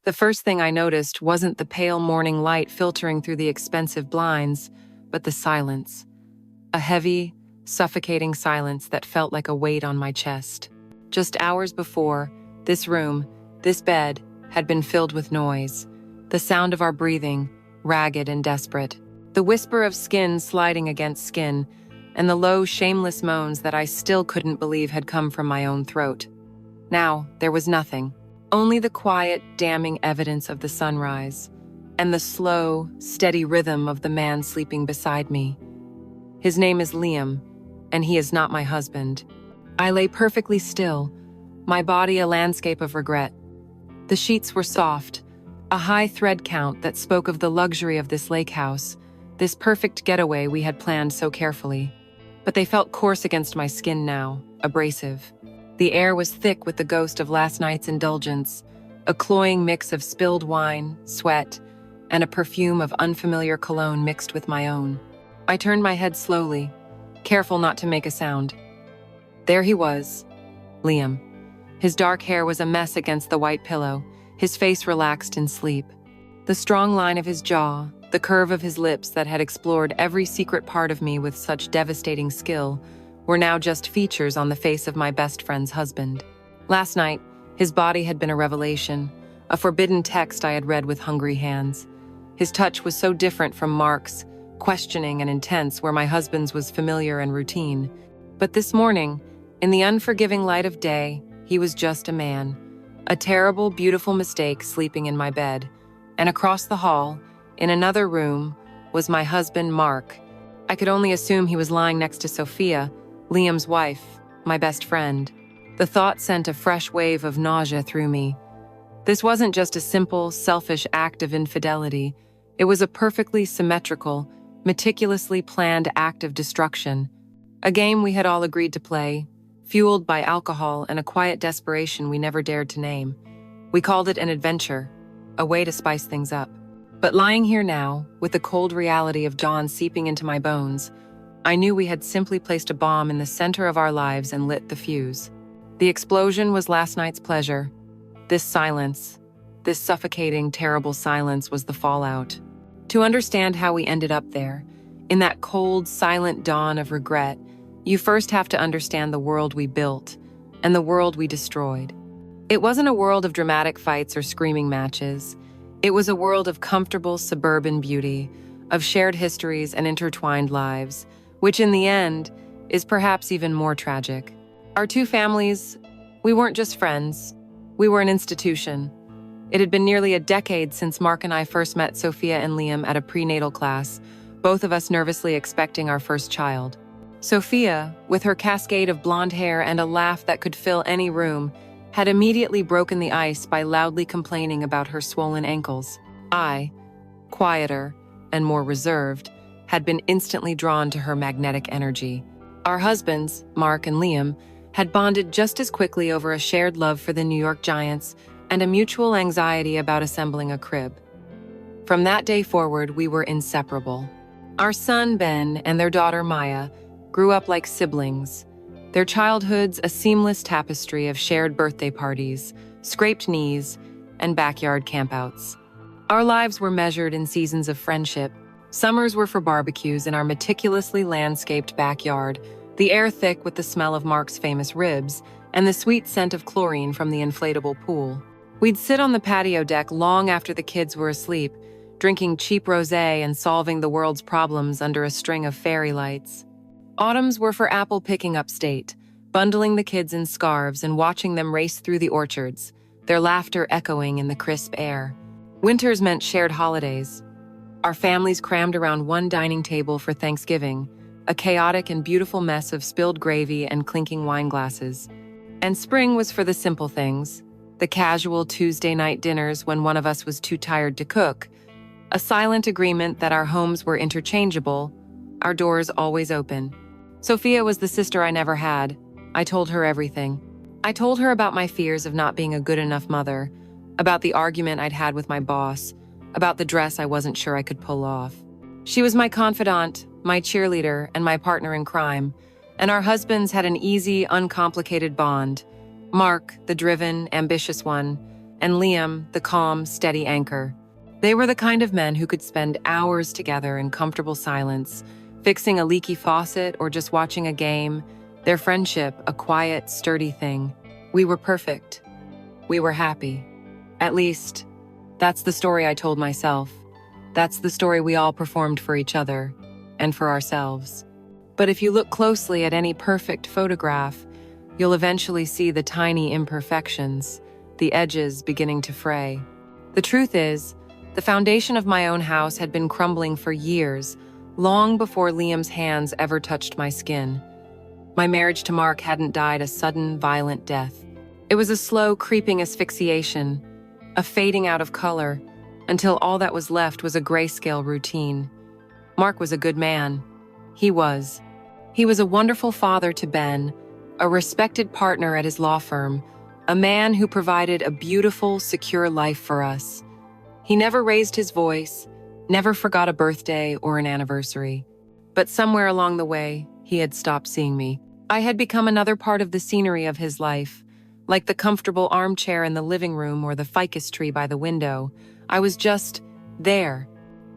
The first thing I noticed wasn't the pale morning light filtering through the expensive blinds, but the silence. A heavy, suffocating silence that felt like a weight on my chest. Just hours before, this room, this bed, had been filled with noise. The sound of our breathing, ragged and desperate. The whisper of skin sliding against skin, and the low, shameless moans that I still couldn't believe had come from my own throat. Now, there was nothing. Only the quiet, damning evidence of the sunrise, and the slow, steady rhythm of the man sleeping beside me. His name is Liam, and he is not my husband. I lay perfectly still, my body a landscape of regret. The sheets were soft, a high thread count that spoke of the luxury of this lake house, this perfect getaway we had planned so carefully. But they felt coarse against my skin now, abrasive. The air was thick with the ghost of last night's indulgence, a cloying mix of spilled wine, sweat, and a perfume of unfamiliar cologne mixed with my own. I turned my head slowly, careful not to make a sound. There he was, Liam. His dark hair was a mess against the white pillow, his face relaxed in sleep. The strong line of his jaw, the curve of his lips that had explored every secret part of me with such devastating skill, were now just features on the face of my best friend's husband. Last night, his body had been a revelation, a forbidden text I had read with hungry hands. His touch was so different from Mark's, questioning and intense, where my husband's was familiar and routine. But this morning, in the unforgiving light of day, he was just a man. A terrible, beautiful mistake sleeping in my bed. And across the hall, in another room, was my husband, Mark. I could only assume he was lying next to Sophia, Liam's wife, my best friend. The thought sent a fresh wave of nausea through me. This wasn't just a simple, selfish act of infidelity. It was a perfectly symmetrical, meticulously planned act of destruction. A game we had all agreed to play, fueled by alcohol and a quiet desperation we never dared to name. We called it an adventure, a way to spice things up. But lying here now, with the cold reality of dawn seeping into my bones, I knew we had simply placed a bomb in the center of our lives and lit the fuse. The explosion was last night's pleasure. This silence, this suffocating, terrible silence was the fallout. To understand how we ended up there, in that cold, silent dawn of regret, you first have to understand the world we built and the world we destroyed. It wasn't a world of dramatic fights or screaming matches. It was a world of comfortable suburban beauty, of shared histories and intertwined lives, which in the end is perhaps even more tragic. Our two families, we weren't just friends, we were an institution. It had been nearly a decade since Mark and I first met Sophia and Liam at a prenatal class, both of us nervously expecting our first child. Sophia, with her cascade of blonde hair and a laugh that could fill any room, had immediately broken the ice by loudly complaining about her swollen ankles. I, quieter and more reserved, had been instantly drawn to her magnetic energy. Our husbands, Mark and Liam, had bonded just as quickly over a shared love for the New York Giants and a mutual anxiety about assembling a crib. From that day forward, we were inseparable. Our son, Ben, and their daughter, Maya, grew up like siblings, their childhoods a seamless tapestry of shared birthday parties, scraped knees, and backyard campouts. Our lives were measured in seasons of friendship. Summers were for barbecues in our meticulously landscaped backyard, the air thick with the smell of Mark's famous ribs, and the sweet scent of chlorine from the inflatable pool. We'd sit on the patio deck long after the kids were asleep, drinking cheap rosé and solving the world's problems under a string of fairy lights. Autumns were for apple picking upstate, bundling the kids in scarves and watching them race through the orchards, their laughter echoing in the crisp air. Winters meant shared holidays. Our families crammed around one dining table for Thanksgiving, a chaotic and beautiful mess of spilled gravy and clinking wine glasses. And spring was for the simple things, the casual Tuesday night dinners when one of us was too tired to cook, a silent agreement that our homes were interchangeable, our doors always open. Sophia was the sister I never had. I told her everything. I told her about my fears of not being a good enough mother, about the argument I'd had with my boss, about the dress I wasn't sure I could pull off. She was my confidant, my cheerleader, and my partner in crime, and our husbands had an easy, uncomplicated bond. Mark, the driven, ambitious one, and Liam, the calm, steady anchor. They were the kind of men who could spend hours together in comfortable silence, fixing a leaky faucet or just watching a game, their friendship a quiet, sturdy thing. We were perfect. We were happy. At least, that's the story I told myself. That's the story we all performed for each other and for ourselves. But if you look closely at any perfect photograph, you'll eventually see the tiny imperfections, the edges beginning to fray. The truth is, the foundation of my own house had been crumbling for years, long before Liam's hands ever touched my skin. My marriage to Mark hadn't died a sudden, violent death. It was a slow, creeping asphyxiation, a fading out of color, until all that was left was a grayscale routine. Mark was a good man. He was. He was a wonderful father to Ben, a respected partner at his law firm, a man who provided a beautiful, secure life for us. He never raised his voice, never forgot a birthday or an anniversary. But somewhere along the way, he had stopped seeing me. I had become another part of the scenery of his life, like the comfortable armchair in the living room or the ficus tree by the window. I was just there.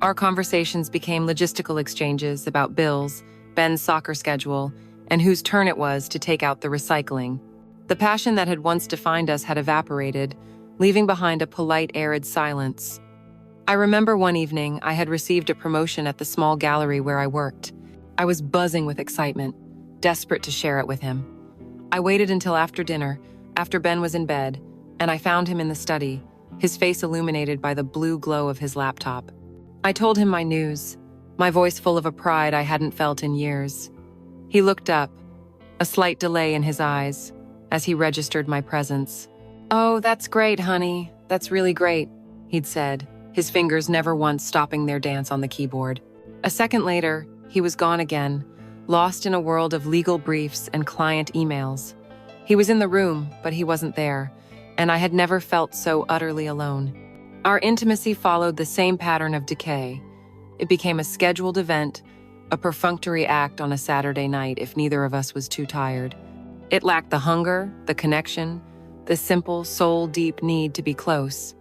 Our conversations became logistical exchanges about bills, Ben's soccer schedule, and whose turn it was to take out the recycling. The passion that had once defined us had evaporated, leaving behind a polite, arid silence. I remember one evening I had received a promotion at the small gallery where I worked. I was buzzing with excitement, desperate to share it with him. I waited until after dinner, after Ben was in bed, and I found him in the study, his face illuminated by the blue glow of his laptop. I told him my news, my voice full of a pride I hadn't felt in years. He looked up, a slight delay in his eyes, as he registered my presence. "Oh, that's great, honey. That's really great," he'd said, his fingers never once stopping their dance on the keyboard. A second later, he was gone again, lost in a world of legal briefs and client emails. He was in the room, but he wasn't there, and I had never felt so utterly alone. Our intimacy followed the same pattern of decay. It became a scheduled event, a perfunctory act on a Saturday night if neither of us was too tired. It lacked the hunger, the connection, the simple, soul-deep need to be close.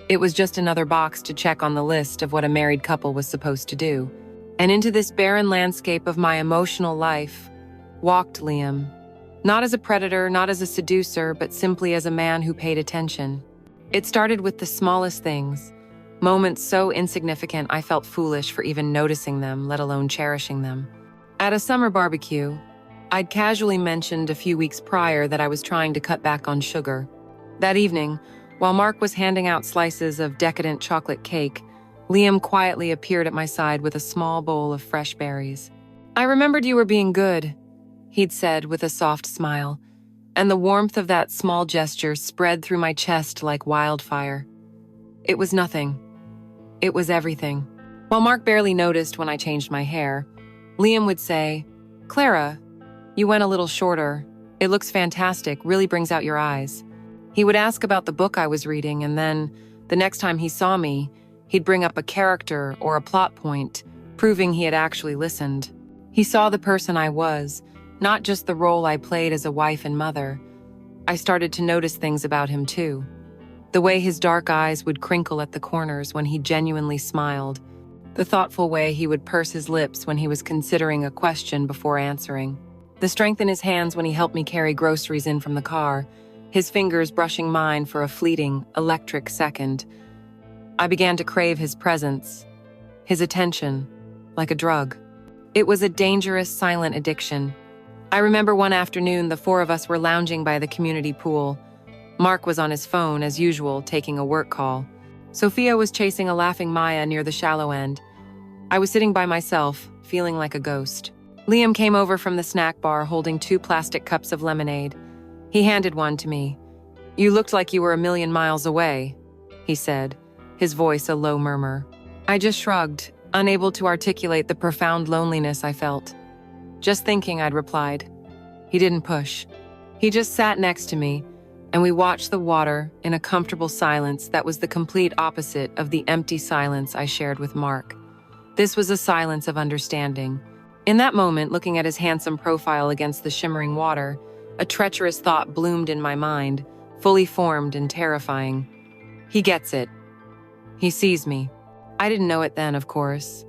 It was just another box to check on the list of what a married couple was supposed to do. And into this barren landscape of my emotional life walked Liam. Not as a predator, not as a seducer, but simply as a man who paid attention. It started with the smallest things, moments so insignificant I felt foolish for even noticing them, let alone cherishing them. At a summer barbecue, I'd casually mentioned a few weeks prior that I was trying to cut back on sugar. That evening, while Mark was handing out slices of decadent chocolate cake, Liam quietly appeared at my side with a small bowl of fresh berries. "I remembered you were being good," he'd said with a soft smile, and the warmth of that small gesture spread through my chest like wildfire. It was nothing. It was everything. While Mark barely noticed when I changed my hair, Liam would say, "Clara, you went a little shorter. It looks fantastic, really brings out your eyes." He would ask about the book I was reading, and then, the next time he saw me, he'd bring up a character or a plot point, proving he had actually listened. He saw the person I was, not just the role I played as a wife and mother. I started to notice things about him too. The way his dark eyes would crinkle at the corners when he genuinely smiled. The thoughtful way he would purse his lips when he was considering a question before answering. The strength in his hands when he helped me carry groceries in from the car, his fingers brushing mine for a fleeting, electric second. I began to crave his presence, his attention, like a drug. It was a dangerous, silent addiction. I remember one afternoon the four of us were lounging by the community pool. Mark was on his phone, as usual, taking a work call. Sophia was chasing a laughing Maya near the shallow end. I was sitting by myself, feeling like a ghost. Liam came over from the snack bar holding 2 plastic cups of lemonade. He handed one to me. "You looked like you were a million miles away," he said, his voice a low murmur. I just shrugged, unable to articulate the profound loneliness I felt. "Just thinking," I'd replied. He didn't push. He just sat next to me, and we watched the water in a comfortable silence that was the complete opposite of the empty silence I shared with Mark. This was a silence of understanding. In that moment, looking at his handsome profile against the shimmering water, a treacherous thought bloomed in my mind, fully formed and terrifying. He gets it. He sees me. I didn't know it then, of course.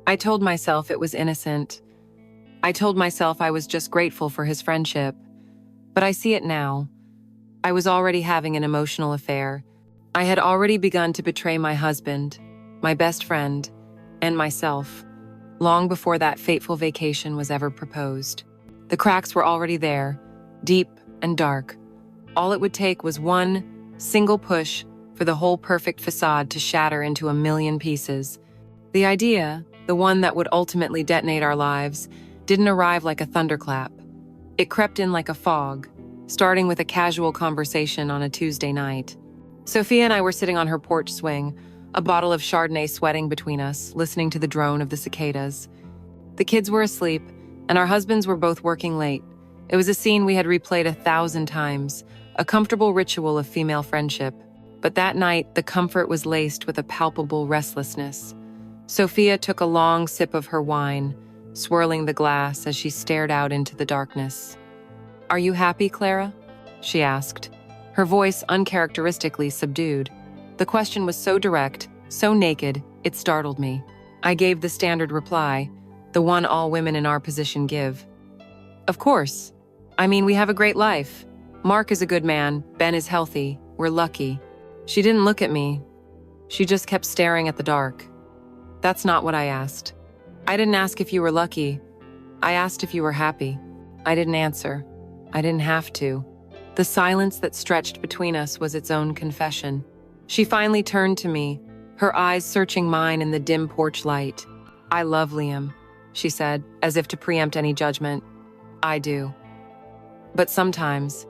I told myself it was innocent. I told myself I was just grateful for his friendship. But I see it now. I was already having an emotional affair. I had already begun to betray my husband, my best friend, and myself, long before that fateful vacation was ever proposed. The cracks were already there, deep and dark. All it would take was one single push for the whole perfect facade to shatter into a million pieces. The idea, the one that would ultimately detonate our lives, didn't arrive like a thunderclap. It crept in like a fog, starting with a casual conversation on a Tuesday night. Sophia and I were sitting on her porch swing, a bottle of Chardonnay sweating between us, listening to the drone of the cicadas. The kids were asleep, and our husbands were both working late. It was a scene we had replayed 1,000 times, a comfortable ritual of female friendship. But that night, the comfort was laced with a palpable restlessness. Sophia took a long sip of her wine, swirling the glass as she stared out into the darkness. "Are you happy, Clara?" she asked, her voice uncharacteristically subdued. The question was so direct, so naked, it startled me. I gave the standard reply, the one all women in our position give. "Of course. I mean, we have a great life. Mark is a good man, Ben is healthy, we're lucky." She didn't look at me. She just kept staring at the dark. "That's not what I asked. I didn't ask if you were lucky. I asked if you were happy." I didn't answer. I didn't have to. The silence that stretched between us was its own confession. She finally turned to me, her eyes searching mine in the dim porch light. "I love Liam," she said, as if to preempt any judgment. "I do. But sometimes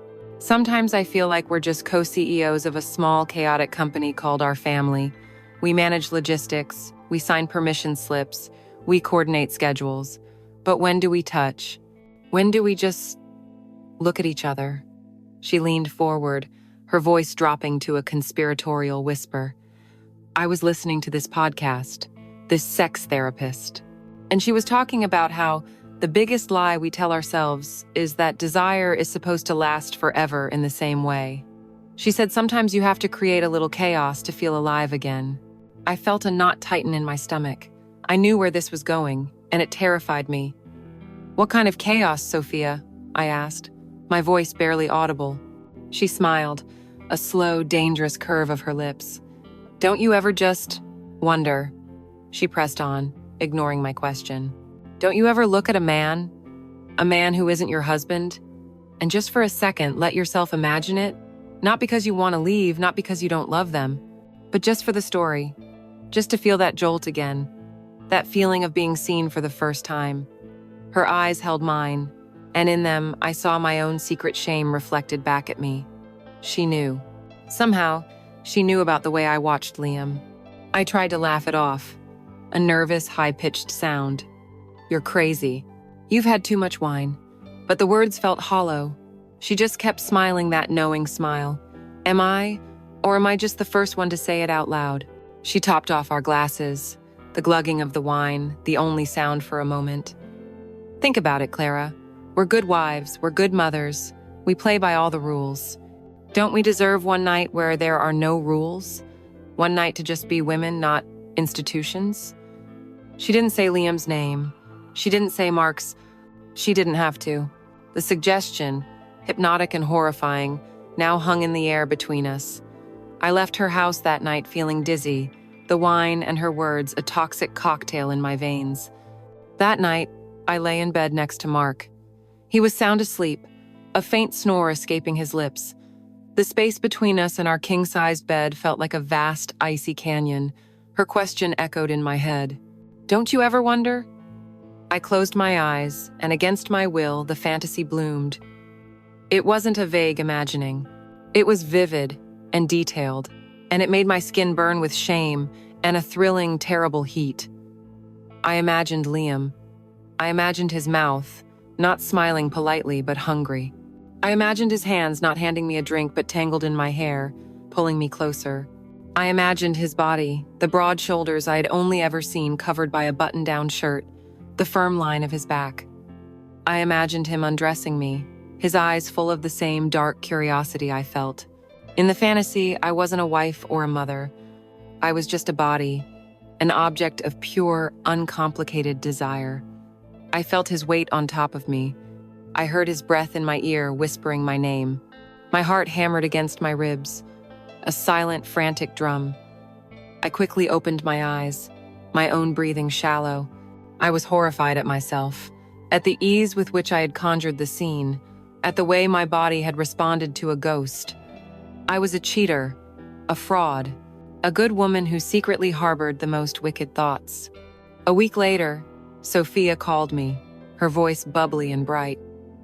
I feel like we're just co-CEOs of a small, chaotic company called our family. We manage logistics, we sign permission slips, we coordinate schedules. But when do we touch? When do we just look at each other?" She leaned forward, her voice dropping to a conspiratorial whisper. "I was listening to this podcast, this sex therapist, and she was talking about how the biggest lie we tell ourselves is that desire is supposed to last forever in the same way. She said sometimes you have to create a little chaos to feel alive again. I felt a knot tighten in my stomach. I knew where this was going, and it terrified me. "What kind of chaos, Sophia?" I asked, my voice barely audible. She smiled, a slow, dangerous curve of her lips. "Don't you ever just wonder?" She pressed on, ignoring my question. "Don't you ever look at a man who isn't your husband, and just for a second let yourself imagine it? Not because you want to leave, not because you don't love them, but just for the story, just to feel that jolt again, that feeling of being seen for the first time." Her eyes held mine, and in them I saw my own secret shame reflected back at me. She knew. Somehow, she knew about the way I watched Liam. I tried to laugh it off, a nervous, high-pitched sound. "You're crazy. You've had too much wine." But the words felt hollow. She just kept smiling that knowing smile. Am I, or am I just the first one to say it out loud? She topped off our glasses, the glugging of the wine, the only sound for a moment. "Think about it, Clara. We're good wives, we're good mothers. We play by all the rules. Don't we deserve one night where there are no rules? One night to just be women, not institutions?" She didn't say Liam's name. She didn't say Mark's. She didn't have to. The suggestion, hypnotic and horrifying, now hung in the air between us. I left her house that night feeling dizzy, the wine and her words a toxic cocktail in my veins. That night, I lay in bed next to Mark. He was sound asleep, a faint snore escaping his lips. The space between us and our king-sized bed felt like a vast, icy canyon. Her question echoed in my head. "Don't you ever wonder?" I closed my eyes, and against my will, the fantasy bloomed. It wasn't a vague imagining. It was vivid and detailed, and it made my skin burn with shame and a thrilling, terrible heat. I imagined Liam. I imagined his mouth, not smiling politely, but hungry. I imagined his hands not handing me a drink, but tangled in my hair, pulling me closer. I imagined his body, the broad shoulders I had only ever seen covered by a button-down shirt, the firm line of his back. I imagined him undressing me, his eyes full of the same dark curiosity I felt. In the fantasy, I wasn't a wife or a mother. I was just a body, an object of pure, uncomplicated desire. I felt his weight on top of me. I heard his breath in my ear, whispering my name. My heart hammered against my ribs, a silent, frantic drum. I quickly opened my eyes, my own breathing shallow. I was horrified at myself, at the ease with which I had conjured the scene, at the way my body had responded to a ghost. I was a cheater, a fraud, a good woman who secretly harbored the most wicked thoughts. A week later, Sophia called me, her voice bubbly and bright.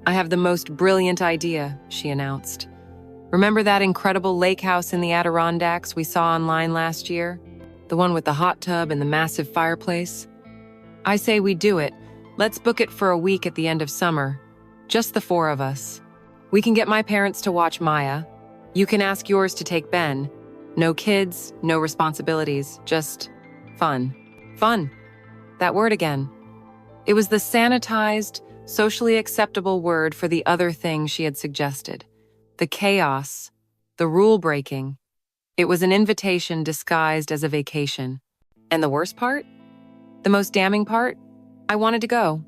"I have the most brilliant idea," she announced. "Remember that incredible lake house in the Adirondacks we saw online last year? The one with the hot tub and the massive fireplace? I say we do it. Let's book it for a week at the end of summer. Just the four of us. We can get my parents to watch Maya. You can ask yours to take Ben. No kids, no responsibilities, just fun." Fun. That word again. It was the sanitized, socially acceptable word for the other thing she had suggested. The chaos, the rule-breaking. It was an invitation disguised as a vacation. And the worst part? The most damning part? I wanted to go.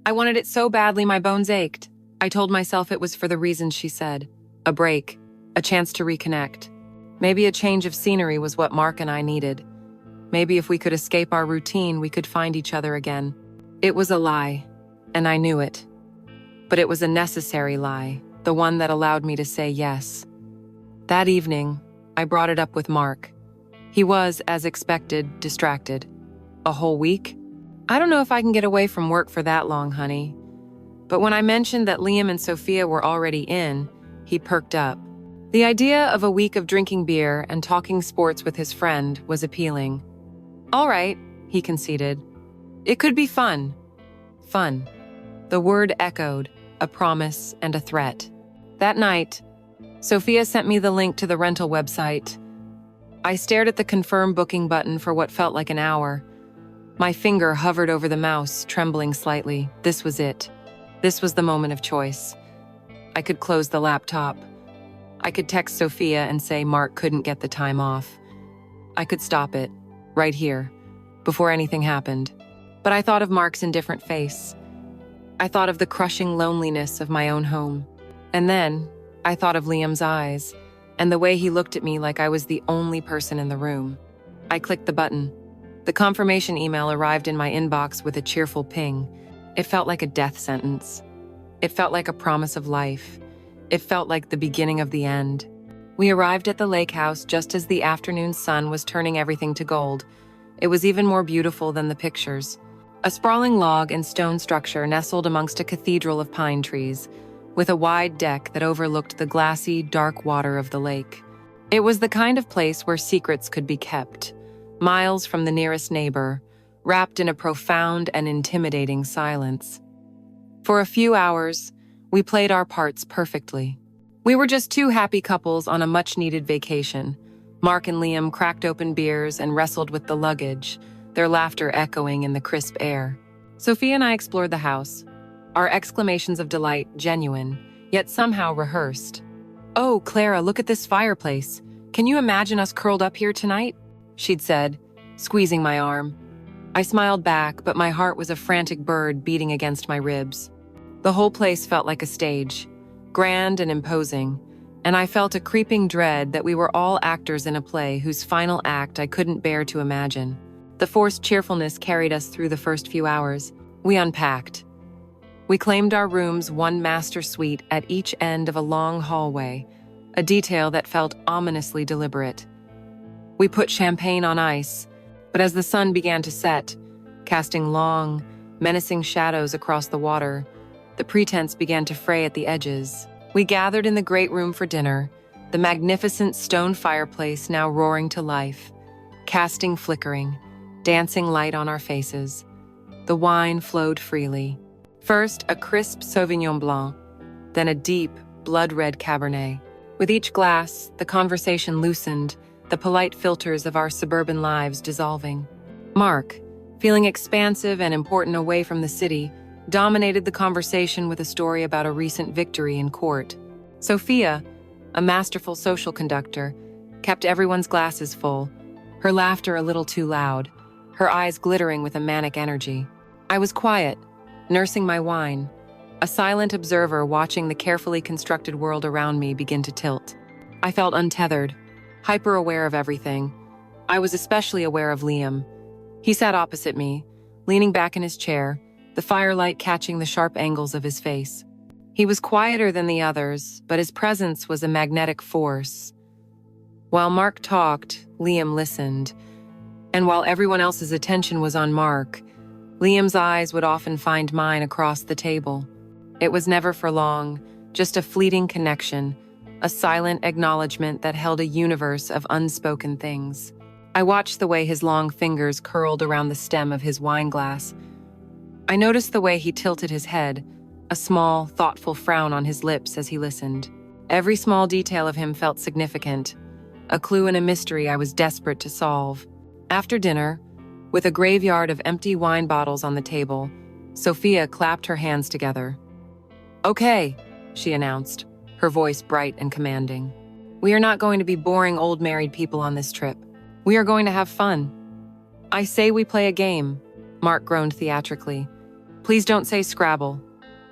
I wanted it so badly my bones ached. I told myself it was for the reasons she said. A break, a chance to reconnect. Maybe a change of scenery was what Mark and I needed. Maybe if we could escape our routine, we could find each other again. It was a lie, and I knew it. But it was a necessary lie, the one that allowed me to say yes. That evening, I brought it up with Mark. He was, as expected, distracted. A whole week? I don't know if I can get away from work for that long, honey. But when I mentioned that Liam and Sophia were already in, he perked up. The idea of a week of drinking beer and talking sports with his friend was appealing. "All right," he conceded. "It could be fun." Fun. The word echoed, a promise and a threat. That night, Sophia sent me the link to the rental website. I stared at the confirm booking button for what felt like an hour. My finger hovered over the mouse, trembling slightly. This was it. This was the moment of choice. I could close the laptop. I could text Sophia and say Mark couldn't get the time off. I could stop it, right here, before anything happened. But I thought of Mark's indifferent face. I thought of the crushing loneliness of my own home. And then, I thought of Liam's eyes, and the way he looked at me like I was the only person in the room. I clicked the button. The confirmation email arrived in my inbox with a cheerful ping. It felt like a death sentence. It felt like a promise of life. It felt like the beginning of the end. We arrived at the lake house just as the afternoon sun was turning everything to gold. It was even more beautiful than the pictures. A sprawling log and stone structure nestled amongst a cathedral of pine trees, with a wide deck that overlooked the glassy, dark water of the lake. It was the kind of place where secrets could be kept, miles from the nearest neighbor, wrapped in a profound and intimidating silence. For a few hours, we played our parts perfectly. We were just two happy couples on a much-needed vacation. Mark and Liam cracked open beers and wrestled with the luggage, their laughter echoing in the crisp air. Sophia and I explored the house, our exclamations of delight genuine, yet somehow rehearsed. "Oh, Clara, look at this fireplace. Can you imagine us curled up here tonight?" she'd said, squeezing my arm. I smiled back, but my heart was a frantic bird beating against my ribs. The whole place felt like a stage, grand and imposing, and I felt a creeping dread that we were all actors in a play whose final act I couldn't bear to imagine. The forced cheerfulness carried us through the first few hours. We unpacked. We claimed our rooms, one master suite at each end of a long hallway, a detail that felt ominously deliberate. We put champagne on ice, but as the sun began to set, casting long, menacing shadows across the water, the pretense began to fray at the edges. We gathered in the great room for dinner, the magnificent stone fireplace now roaring to life, casting flickering, dancing light on our faces. The wine flowed freely. First, a crisp Sauvignon Blanc, then a deep, blood-red Cabernet. With each glass, the conversation loosened, the polite filters of our suburban lives dissolving. Mark, feeling expansive and important away from the city, dominated the conversation with a story about a recent victory in court. Sophia, a masterful social conductor, kept everyone's glasses full, her laughter a little too loud, her eyes glittering with a manic energy. I was quiet, nursing my wine, a silent observer watching the carefully constructed world around me begin to tilt. I felt untethered, hyper-aware of everything. I was especially aware of Liam. He sat opposite me, leaning back in his chair, the firelight catching the sharp angles of his face. He was quieter than the others, but his presence was a magnetic force. While Mark talked, Liam listened. And while everyone else's attention was on Mark, Liam's eyes would often find mine across the table. It was never for long, just a fleeting connection, a silent acknowledgement that held a universe of unspoken things. I watched the way his long fingers curled around the stem of his wine glass. I noticed the way he tilted his head, a small, thoughtful frown on his lips as he listened. Every small detail of him felt significant, a clue and a mystery I was desperate to solve. After dinner, with a graveyard of empty wine bottles on the table, Sophia clapped her hands together. "Okay," she announced, her voice bright and commanding. "We are not going to be boring old married people on this trip. We are going to have fun. I say we play a game," Mark groaned theatrically. "Please don't say Scrabble."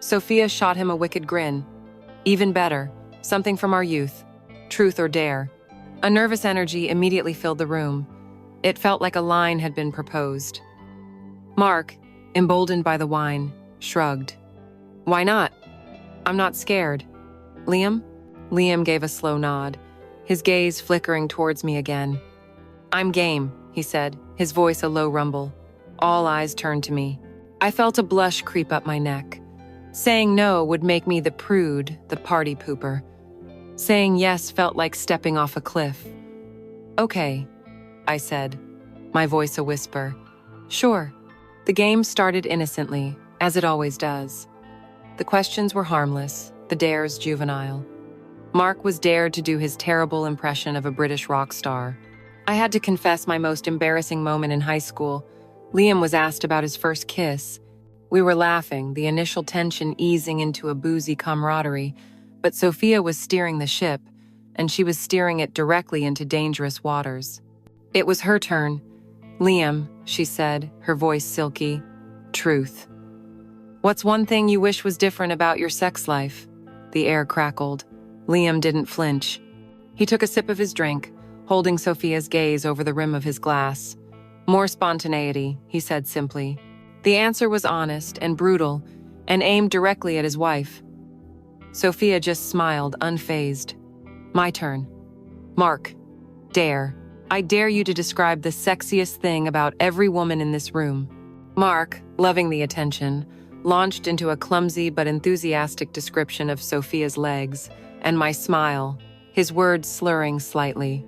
Sophia shot him a wicked grin. "Even better, something from our youth. Truth or dare." A nervous energy immediately filled the room. It felt like a line had been proposed. Mark, emboldened by the wine, shrugged. "Why not? I'm not scared." "Liam?" Liam gave a slow nod, his gaze flickering towards me again. "I'm game," he said, his voice a low rumble. All eyes turned to me. I felt a blush creep up my neck. Saying no would make me the prude, the party pooper. Saying yes felt like stepping off a cliff. "Okay," I said, my voice a whisper. "Sure." The game started innocently, as it always does. The questions were harmless, the dares juvenile. Mark was dared to do his terrible impression of a British rock star. I had to confess my most embarrassing moment in high school. Liam was asked about his first kiss. We were laughing, the initial tension easing into a boozy camaraderie, but Sophia was steering the ship, and she was steering it directly into dangerous waters. It was her turn. "Liam," she said, her voice silky. "Truth. What's one thing you wish was different about your sex life?" The air crackled. Liam didn't flinch. He took a sip of his drink, holding Sophia's gaze over the rim of his glass. "More spontaneity," he said simply. The answer was honest and brutal, and aimed directly at his wife. Sophia just smiled, unfazed. "My turn. Mark, dare. I dare you to describe the sexiest thing about every woman in this room." Mark, loving the attention, launched into a clumsy but enthusiastic description of Sophia's legs, and my smile, his words slurring slightly.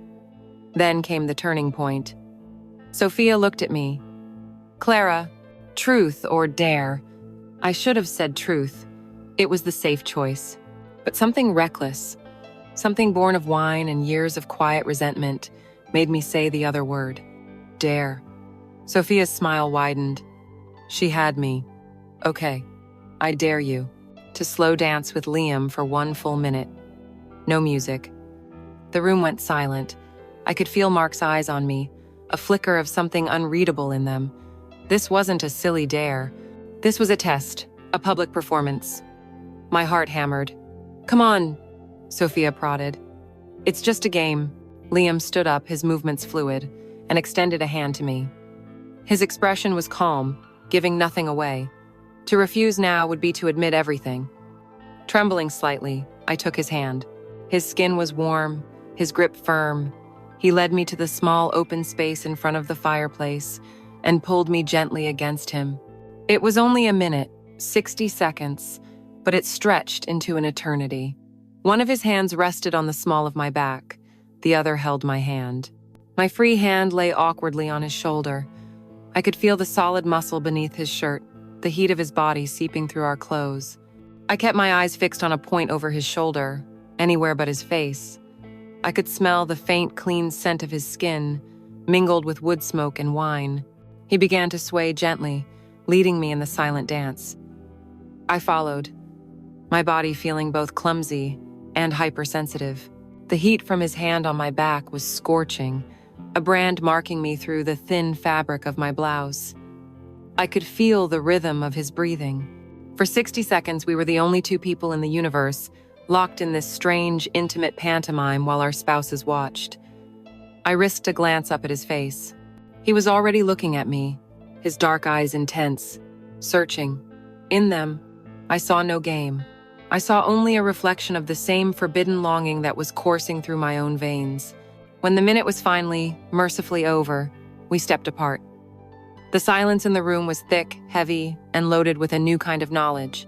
Then came the turning point. Sophia looked at me. "Clara, truth or dare?" I should have said truth. It was the safe choice. But something reckless, something born of wine and years of quiet resentment, made me say the other word. Dare. Sophia's smile widened. She had me. "Okay, I dare you to slow dance with Liam for 1 full minute. No music." The room went silent. I could feel Mark's eyes on me, a flicker of something unreadable in them. This wasn't a silly dare. This was a test, a public performance. My heart hammered. "Come on," Sophia prodded. "It's just a game." Liam stood up, his movements fluid, and extended a hand to me. His expression was calm, giving nothing away. To refuse now would be to admit everything. Trembling slightly, I took his hand. His skin was warm, his grip firm. He led me to the small open space in front of the fireplace and pulled me gently against him. It was only a minute, 60 seconds, but it stretched into an eternity. One of his hands rested on the small of my back. The other held my hand. My free hand lay awkwardly on his shoulder. I could feel the solid muscle beneath his shirt, the heat of his body seeping through our clothes. I kept my eyes fixed on a point over his shoulder, anywhere but his face. I could smell the faint, clean scent of his skin, mingled with wood smoke and wine. He began to sway gently, leading me in the silent dance. I followed, my body feeling both clumsy and hypersensitive. The heat from his hand on my back was scorching, a brand marking me through the thin fabric of my blouse. I could feel the rhythm of his breathing. For 60 seconds, we were the only two people in the universe, locked in this strange, intimate pantomime while our spouses watched. I risked a glance up at his face. He was already looking at me, his dark eyes intense, searching. In them, I saw no game. I saw only a reflection of the same forbidden longing that was coursing through my own veins. When the minute was finally, mercifully over, we stepped apart. The silence in the room was thick, heavy, and loaded with a new kind of knowledge.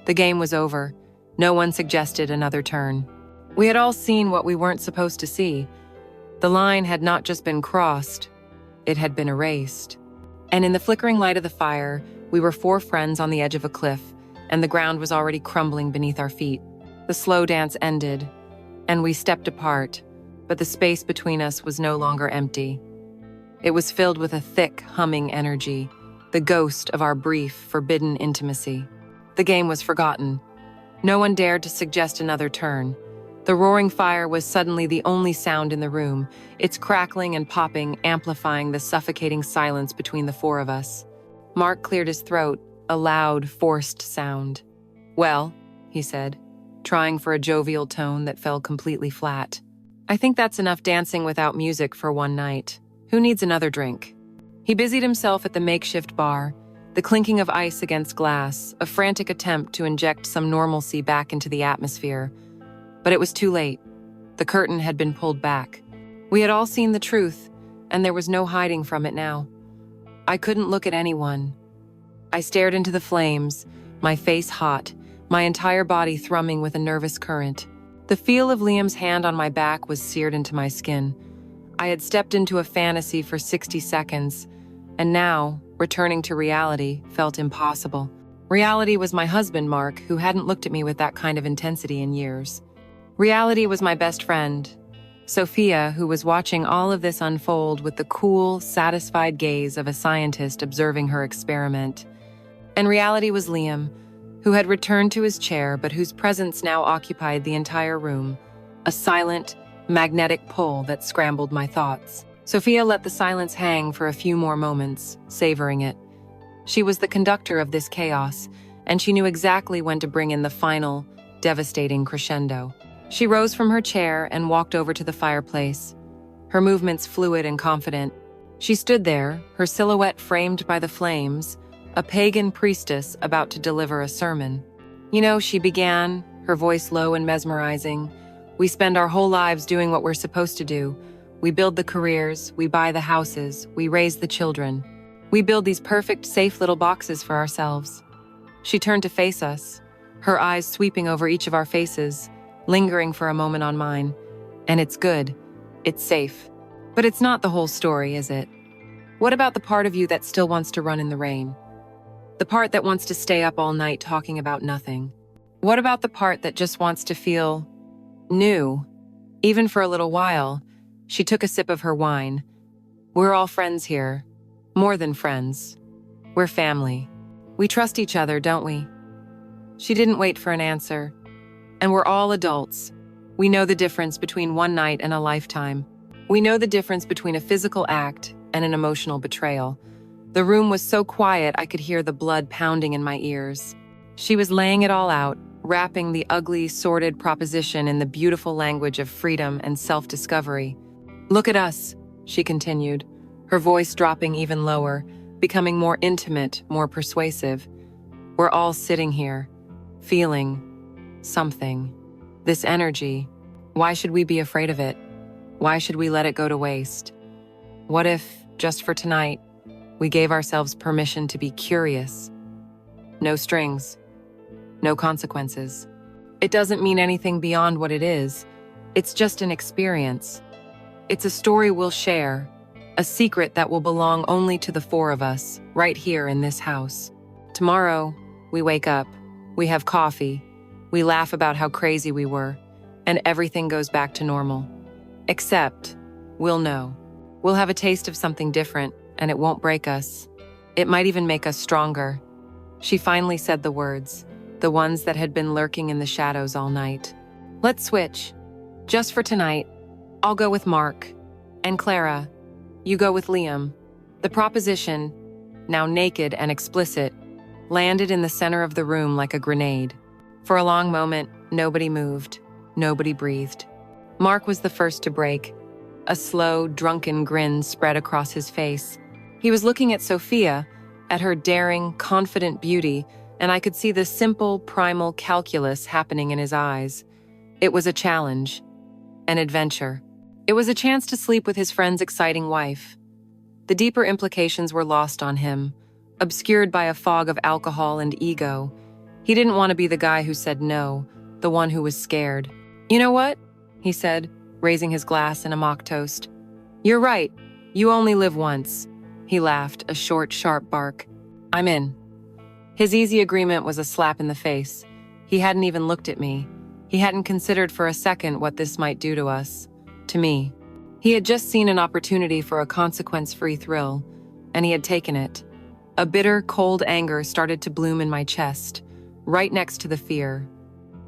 The game was over. No one suggested another turn. We had all seen what we weren't supposed to see. The line had not just been crossed, it had been erased. And in the flickering light of the fire, we were four friends on the edge of a cliff, and the ground was already crumbling beneath our feet. The slow dance ended, and we stepped apart, but the space between us was no longer empty. It was filled with a thick, humming energy, the ghost of our brief, forbidden intimacy. The game was forgotten. No one dared to suggest another turn. The roaring fire was suddenly the only sound in the room, its crackling and popping amplifying the suffocating silence between the four of us. Mark cleared his throat, a loud, forced sound. "Well," he said, trying for a jovial tone that fell completely flat. "I think that's enough dancing without music for one night. Who needs another drink?" He busied himself at the makeshift bar, the clinking of ice against glass, a frantic attempt to inject some normalcy back into the atmosphere. But it was too late. The curtain had been pulled back. We had all seen the truth, and there was no hiding from it now. I couldn't look at anyone. I stared into the flames, my face hot, my entire body thrumming with a nervous current. The feel of Liam's hand on my back was seared into my skin. I had stepped into a fantasy for 60 seconds, and now, returning to reality, felt impossible. Reality was my husband, Mark, who hadn't looked at me with that kind of intensity in years. Reality was my best friend, Sophia, who was watching all of this unfold with the cool, satisfied gaze of a scientist observing her experiment. And reality was Liam, who had returned to his chair but whose presence now occupied the entire room, a silent, magnetic pull that scrambled my thoughts. Sophia let the silence hang for a few more moments, savoring it. She was the conductor of this chaos, and she knew exactly when to bring in the final, devastating crescendo. She rose from her chair and walked over to the fireplace, her movements fluid and confident. She stood there, her silhouette framed by the flames, a pagan priestess about to deliver a sermon. "You know," she began, her voice low and mesmerizing, "we spend our whole lives doing what we're supposed to do. We build the careers, we buy the houses, we raise the children. We build these perfect, safe little boxes for ourselves." She turned to face us, her eyes sweeping over each of our faces, lingering for a moment on mine. "And it's good. It's safe. But it's not the whole story, is it? What about the part of you that still wants to run in the rain? The part that wants to stay up all night talking about nothing? What about the part that just wants to feel new, even for a little while?" She took a sip of her wine. "We're all friends here. More than friends. We're family. We trust each other, don't we?" She didn't wait for an answer. "And we're all adults. We know the difference between one night and a lifetime. We know the difference between a physical act and an emotional betrayal." The room was so quiet I could hear the blood pounding in my ears. She was laying it all out, wrapping the ugly, sordid proposition in the beautiful language of freedom and self-discovery. "Look at us," she continued, her voice dropping even lower, becoming more intimate, more persuasive. "We're all sitting here, feeling something. This energy. Why should we be afraid of it? Why should we let it go to waste? What if, just for tonight, we gave ourselves permission to be curious? No strings. No consequences. It doesn't mean anything beyond what it is. It's just an experience. It's a story we'll share, a secret that will belong only to the four of us, right here in this house. Tomorrow, we wake up, we have coffee, we laugh about how crazy we were, and everything goes back to normal. Except, we'll know. We'll have a taste of something different, and it won't break us. It might even make us stronger." She finally said the words, the ones that had been lurking in the shadows all night. "Let's switch. Just for tonight, I'll go with Mark. And Clara, you go with Liam. The proposition, now naked and explicit, landed in the center of the room like a grenade. For a long moment, nobody moved. Nobody breathed. Mark was the first to break. A slow, drunken grin spread across his face. He was looking at Sophia, at her daring, confident beauty, and I could see the simple, primal calculus happening in his eyes. It was a challenge, an adventure. It was a chance to sleep with his friend's exciting wife. The deeper implications were lost on him, obscured by a fog of alcohol and ego. He didn't want to be the guy who said no, the one who was scared. "You know what?" he said, raising his glass in a mock toast. "You're right. You only live once." He laughed, a short, sharp bark. "I'm in." His easy agreement was a slap in the face. He hadn't even looked at me. He hadn't considered for a second what this might do to us, to me. He had just seen an opportunity for a consequence-free thrill, and he had taken it. A bitter, cold anger started to bloom in my chest, right next to the fear.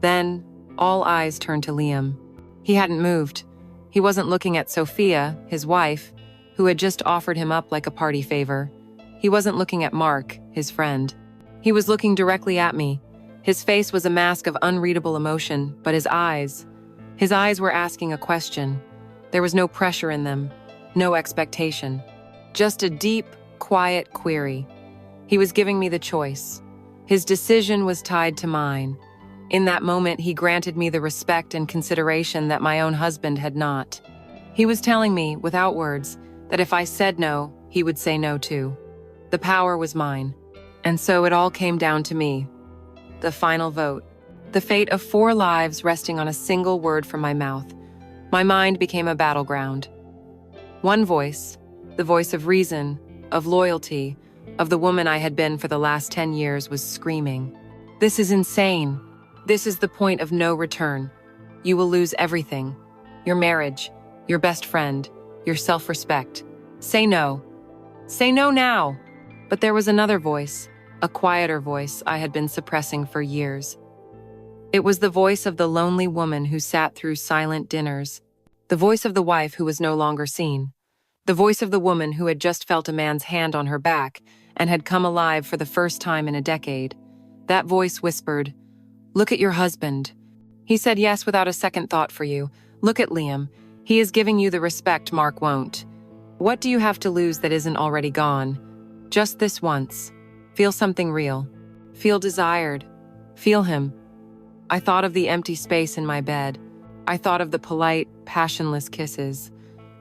Then, all eyes turned to Liam. He hadn't moved. He wasn't looking at Sophia, his wife, who had just offered him up like a party favor. He wasn't looking at Mark, his friend. He was looking directly at me. His face was a mask of unreadable emotion, but his eyes were asking a question. There was no pressure in them, no expectation. Just a deep, quiet query. He was giving me the choice. His decision was tied to mine. In that moment, he granted me the respect and consideration that my own husband had not. He was telling me, without words, that if I said no, he would say no too. The power was mine. And so it all came down to me. The final vote. The fate of 4 lives resting on a single word from my mouth. My mind became a battleground. One voice, the voice of reason, of loyalty, of the woman I had been for the last 10 years, was screaming. "This is insane. This is the point of no return. You will lose everything. Your marriage, your best friend, your self-respect. Say no. Say no now." But there was another voice, a quieter voice I had been suppressing for years. It was the voice of the lonely woman who sat through silent dinners, the voice of the wife who was no longer seen, the voice of the woman who had just felt a man's hand on her back and had come alive for the first time in a decade. That voice whispered, "Look at your husband. He said yes without a second thought for you. Look at Liam. He is giving you the respect Mark won't. What do you have to lose that isn't already gone? Just this once. Feel something real. Feel desired. Feel him." I thought of the empty space in my bed. I thought of the polite, passionless kisses.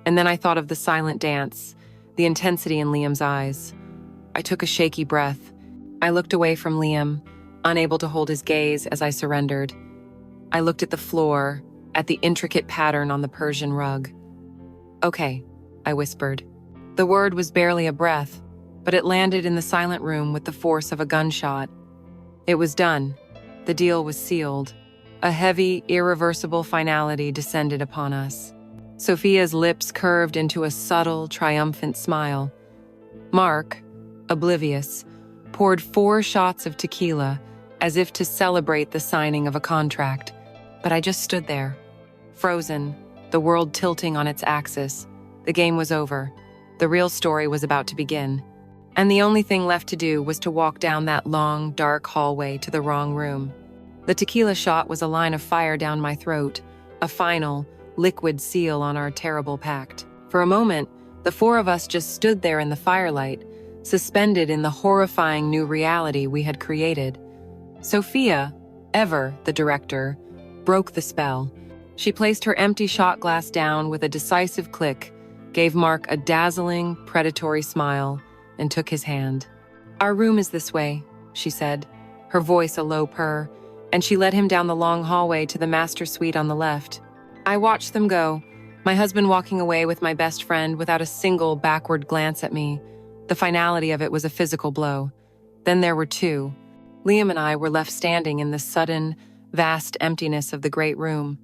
And then I thought of the silent dance, the intensity in Liam's eyes. I took a shaky breath. I looked away from Liam, unable to hold his gaze as I surrendered. I looked at the floor, at the intricate pattern on the Persian rug. "Okay," I whispered. The word was barely a breath, but it landed in the silent room with the force of a gunshot. It was done. The deal was sealed. A heavy, irreversible finality descended upon us. Sophia's lips curved into a subtle, triumphant smile. Mark, oblivious, poured 4 shots of tequila, as if to celebrate the signing of a contract. But I just stood there, frozen, the world tilting on its axis. The game was over. The real story was about to begin. And the only thing left to do was to walk down that long, dark hallway to the wrong room. The tequila shot was a line of fire down my throat, a final, liquid seal on our terrible pact. For a moment, the 4 of us just stood there in the firelight, suspended in the horrifying new reality we had created. Sophia, ever the director, broke the spell. She placed her empty shot glass down with a decisive click, gave Mark a dazzling, predatory smile, and took his hand. "Our room is this way," she said, her voice a low purr, and she led him down the long hallway to the master suite on the left. I watched them go, my husband walking away with my best friend without a single backward glance at me. The finality of it was a physical blow. Then there were 2. Liam and I were left standing in the sudden, vast emptiness of the great room.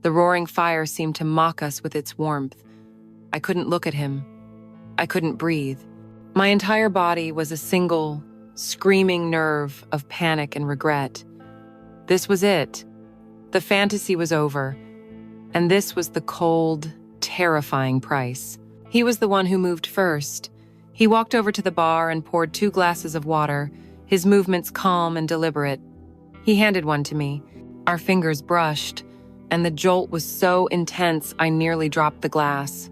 The roaring fire seemed to mock us with its warmth. I couldn't look at him. I couldn't breathe. My entire body was a single, screaming nerve of panic and regret. This was it. The fantasy was over. And this was the cold, terrifying price. He was the one who moved first. He walked over to the bar and poured 2 glasses of water, his movements calm and deliberate. He handed one to me. Our fingers brushed, and the jolt was so intense I nearly dropped the glass.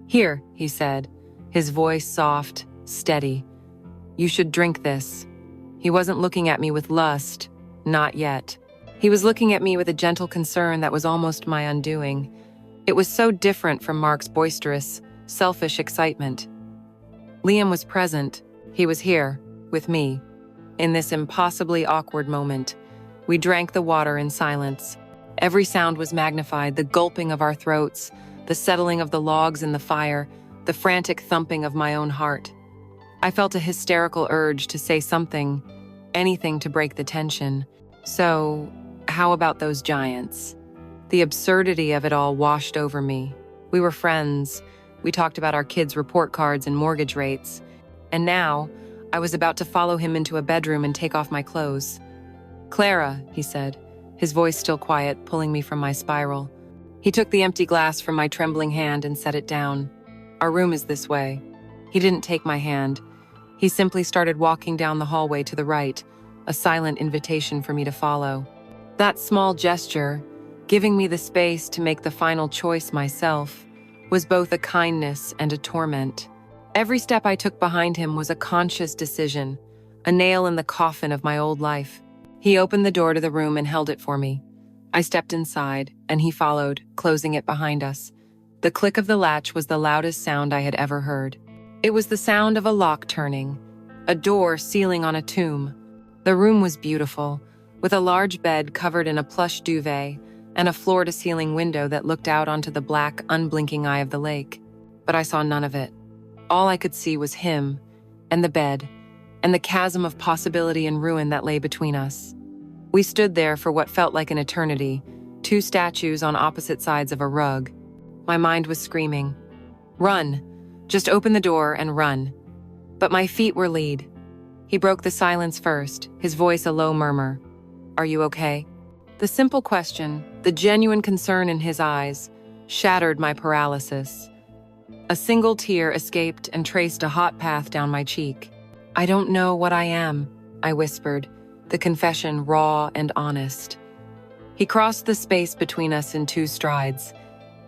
"Here," he said, his voice soft, steady. "You should drink this." He wasn't looking at me with lust, not yet. He was looking at me with a gentle concern that was almost my undoing. It was so different from Mark's boisterous, selfish excitement. Liam was present. He was here, with me. In this impossibly awkward moment, we drank the water in silence. Every sound was magnified, the gulping of our throats, the settling of the logs in the fire, the frantic thumping of my own heart. I felt a hysterical urge to say something, anything to break the tension. So, how about those giants? The absurdity of it all washed over me. We were friends. We talked about our kids' report cards and mortgage rates. And now, I was about to follow him into a bedroom and take off my clothes. "Clara," he said, his voice still quiet, pulling me from my spiral. He took the empty glass from my trembling hand and set it down. "Our room is this way." He didn't take my hand. He simply started walking down the hallway to the right, a silent invitation for me to follow. That small gesture, giving me the space to make the final choice myself, was both a kindness and a torment. Every step I took behind him was a conscious decision, a nail in the coffin of my old life. He opened the door to the room and held it for me. I stepped inside, and he followed, closing it behind us. The click of the latch was the loudest sound I had ever heard. It was the sound of a lock turning, a door sealing on a tomb. The room was beautiful, with a large bed covered in a plush duvet and a floor-to-ceiling window that looked out onto the black, unblinking eye of the lake. But I saw none of it. All I could see was him, and the bed, and the chasm of possibility and ruin that lay between us. We stood there for what felt like an eternity, 2 statues on opposite sides of a rug. My mind was screaming, "Run! Just open the door and run." But my feet were lead. He broke the silence first, his voice a low murmur. "Are you okay?" The simple question, the genuine concern in his eyes, shattered my paralysis. A single tear escaped and traced a hot path down my cheek. "I don't know what I am," I whispered, the confession raw and honest. He crossed the space between us in 2 strides.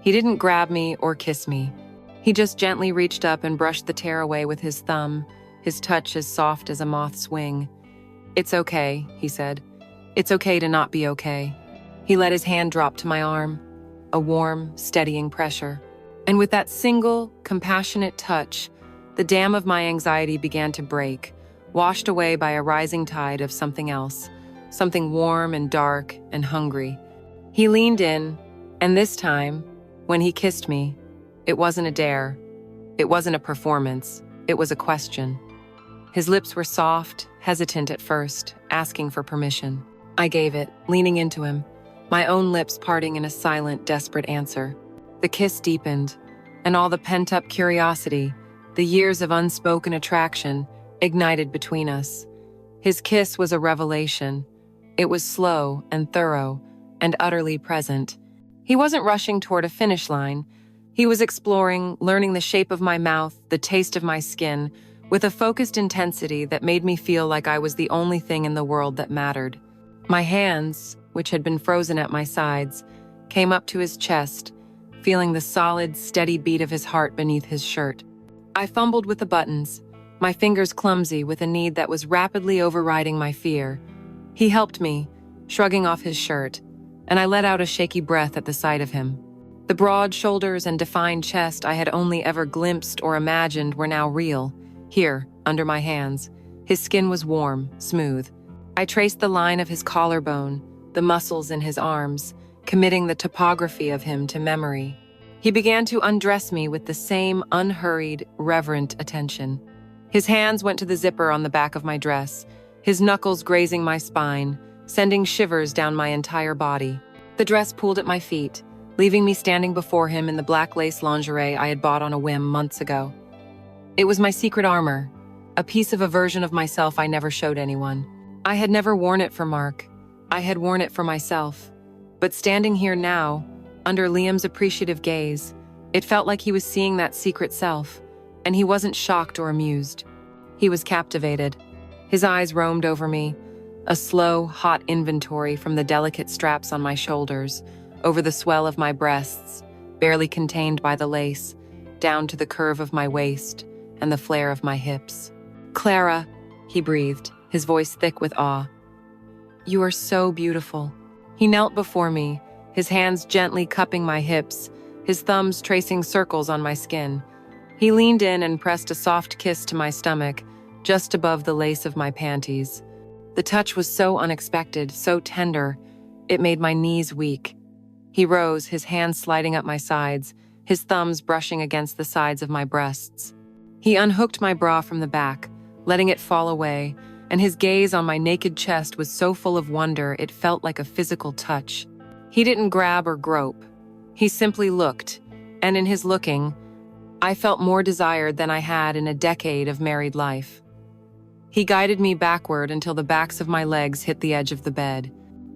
He didn't grab me or kiss me. He just gently reached up and brushed the tear away with his thumb, his touch as soft as a moth's wing. "It's okay," he said. "It's okay to not be okay." He let his hand drop to my arm, a warm, steadying pressure. And with that single, compassionate touch, the dam of my anxiety began to break, washed away by a rising tide of something else, something warm and dark and hungry. He leaned in, and this time, when he kissed me, it wasn't a dare. It wasn't a performance. It was a question. His lips were soft, hesitant at first, asking for permission. I gave it, leaning into him, my own lips parting in a silent, desperate answer. The kiss deepened, and all the pent-up curiosity, the years of unspoken attraction, ignited between us. His kiss was a revelation. It was slow and thorough and utterly present. He wasn't rushing toward a finish line. He was exploring, learning the shape of my mouth, the taste of my skin, with a focused intensity that made me feel like I was the only thing in the world that mattered. My hands, which had been frozen at my sides, came up to his chest, feeling the solid, steady beat of his heart beneath his shirt. I fumbled with the buttons, my fingers clumsy with a need that was rapidly overriding my fear. He helped me, shrugging off his shirt, and I let out a shaky breath at the sight of him. The broad shoulders and defined chest I had only ever glimpsed or imagined were now real, here, under my hands. His skin was warm, smooth. I traced the line of his collarbone, the muscles in his arms, committing the topography of him to memory. He began to undress me with the same unhurried, reverent attention. His hands went to the zipper on the back of my dress, his knuckles grazing my spine, sending shivers down my entire body. The dress pulled at my feet, leaving me standing before him in the black lace lingerie I had bought on a whim months ago. It was my secret armor, a piece of a version of myself I never showed anyone. I had never worn it for Mark. I had worn it for myself. But standing here now, under Liam's appreciative gaze, it felt like he was seeing that secret self, and he wasn't shocked or amused. He was captivated. His eyes roamed over me, a slow, hot inventory from the delicate straps on my shoulders, over the swell of my breasts, barely contained by the lace, down to the curve of my waist and the flare of my hips. "Clara," he breathed, his voice thick with awe. "You are so beautiful." He knelt before me, his hands gently cupping my hips, his thumbs tracing circles on my skin. He leaned in and pressed a soft kiss to my stomach, just above the lace of my panties. The touch was so unexpected, so tender, it made my knees weak. He rose, his hands sliding up my sides, his thumbs brushing against the sides of my breasts. He unhooked my bra from the back, letting it fall away, and his gaze on my naked chest was so full of wonder it felt like a physical touch. He didn't grab or grope. He simply looked, and in his looking, I felt more desired than I had in a decade of married life. He guided me backward until the backs of my legs hit the edge of the bed.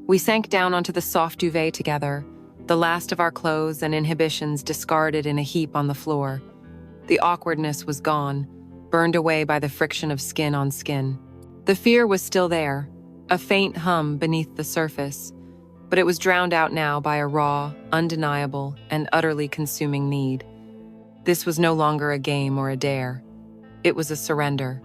We sank down onto the soft duvet together, the last of our clothes and inhibitions discarded in a heap on the floor. The awkwardness was gone, burned away by the friction of skin on skin. The fear was still there, a faint hum beneath the surface, but it was drowned out now by a raw, undeniable, and utterly consuming need. This was no longer a game or a dare. It was a surrender.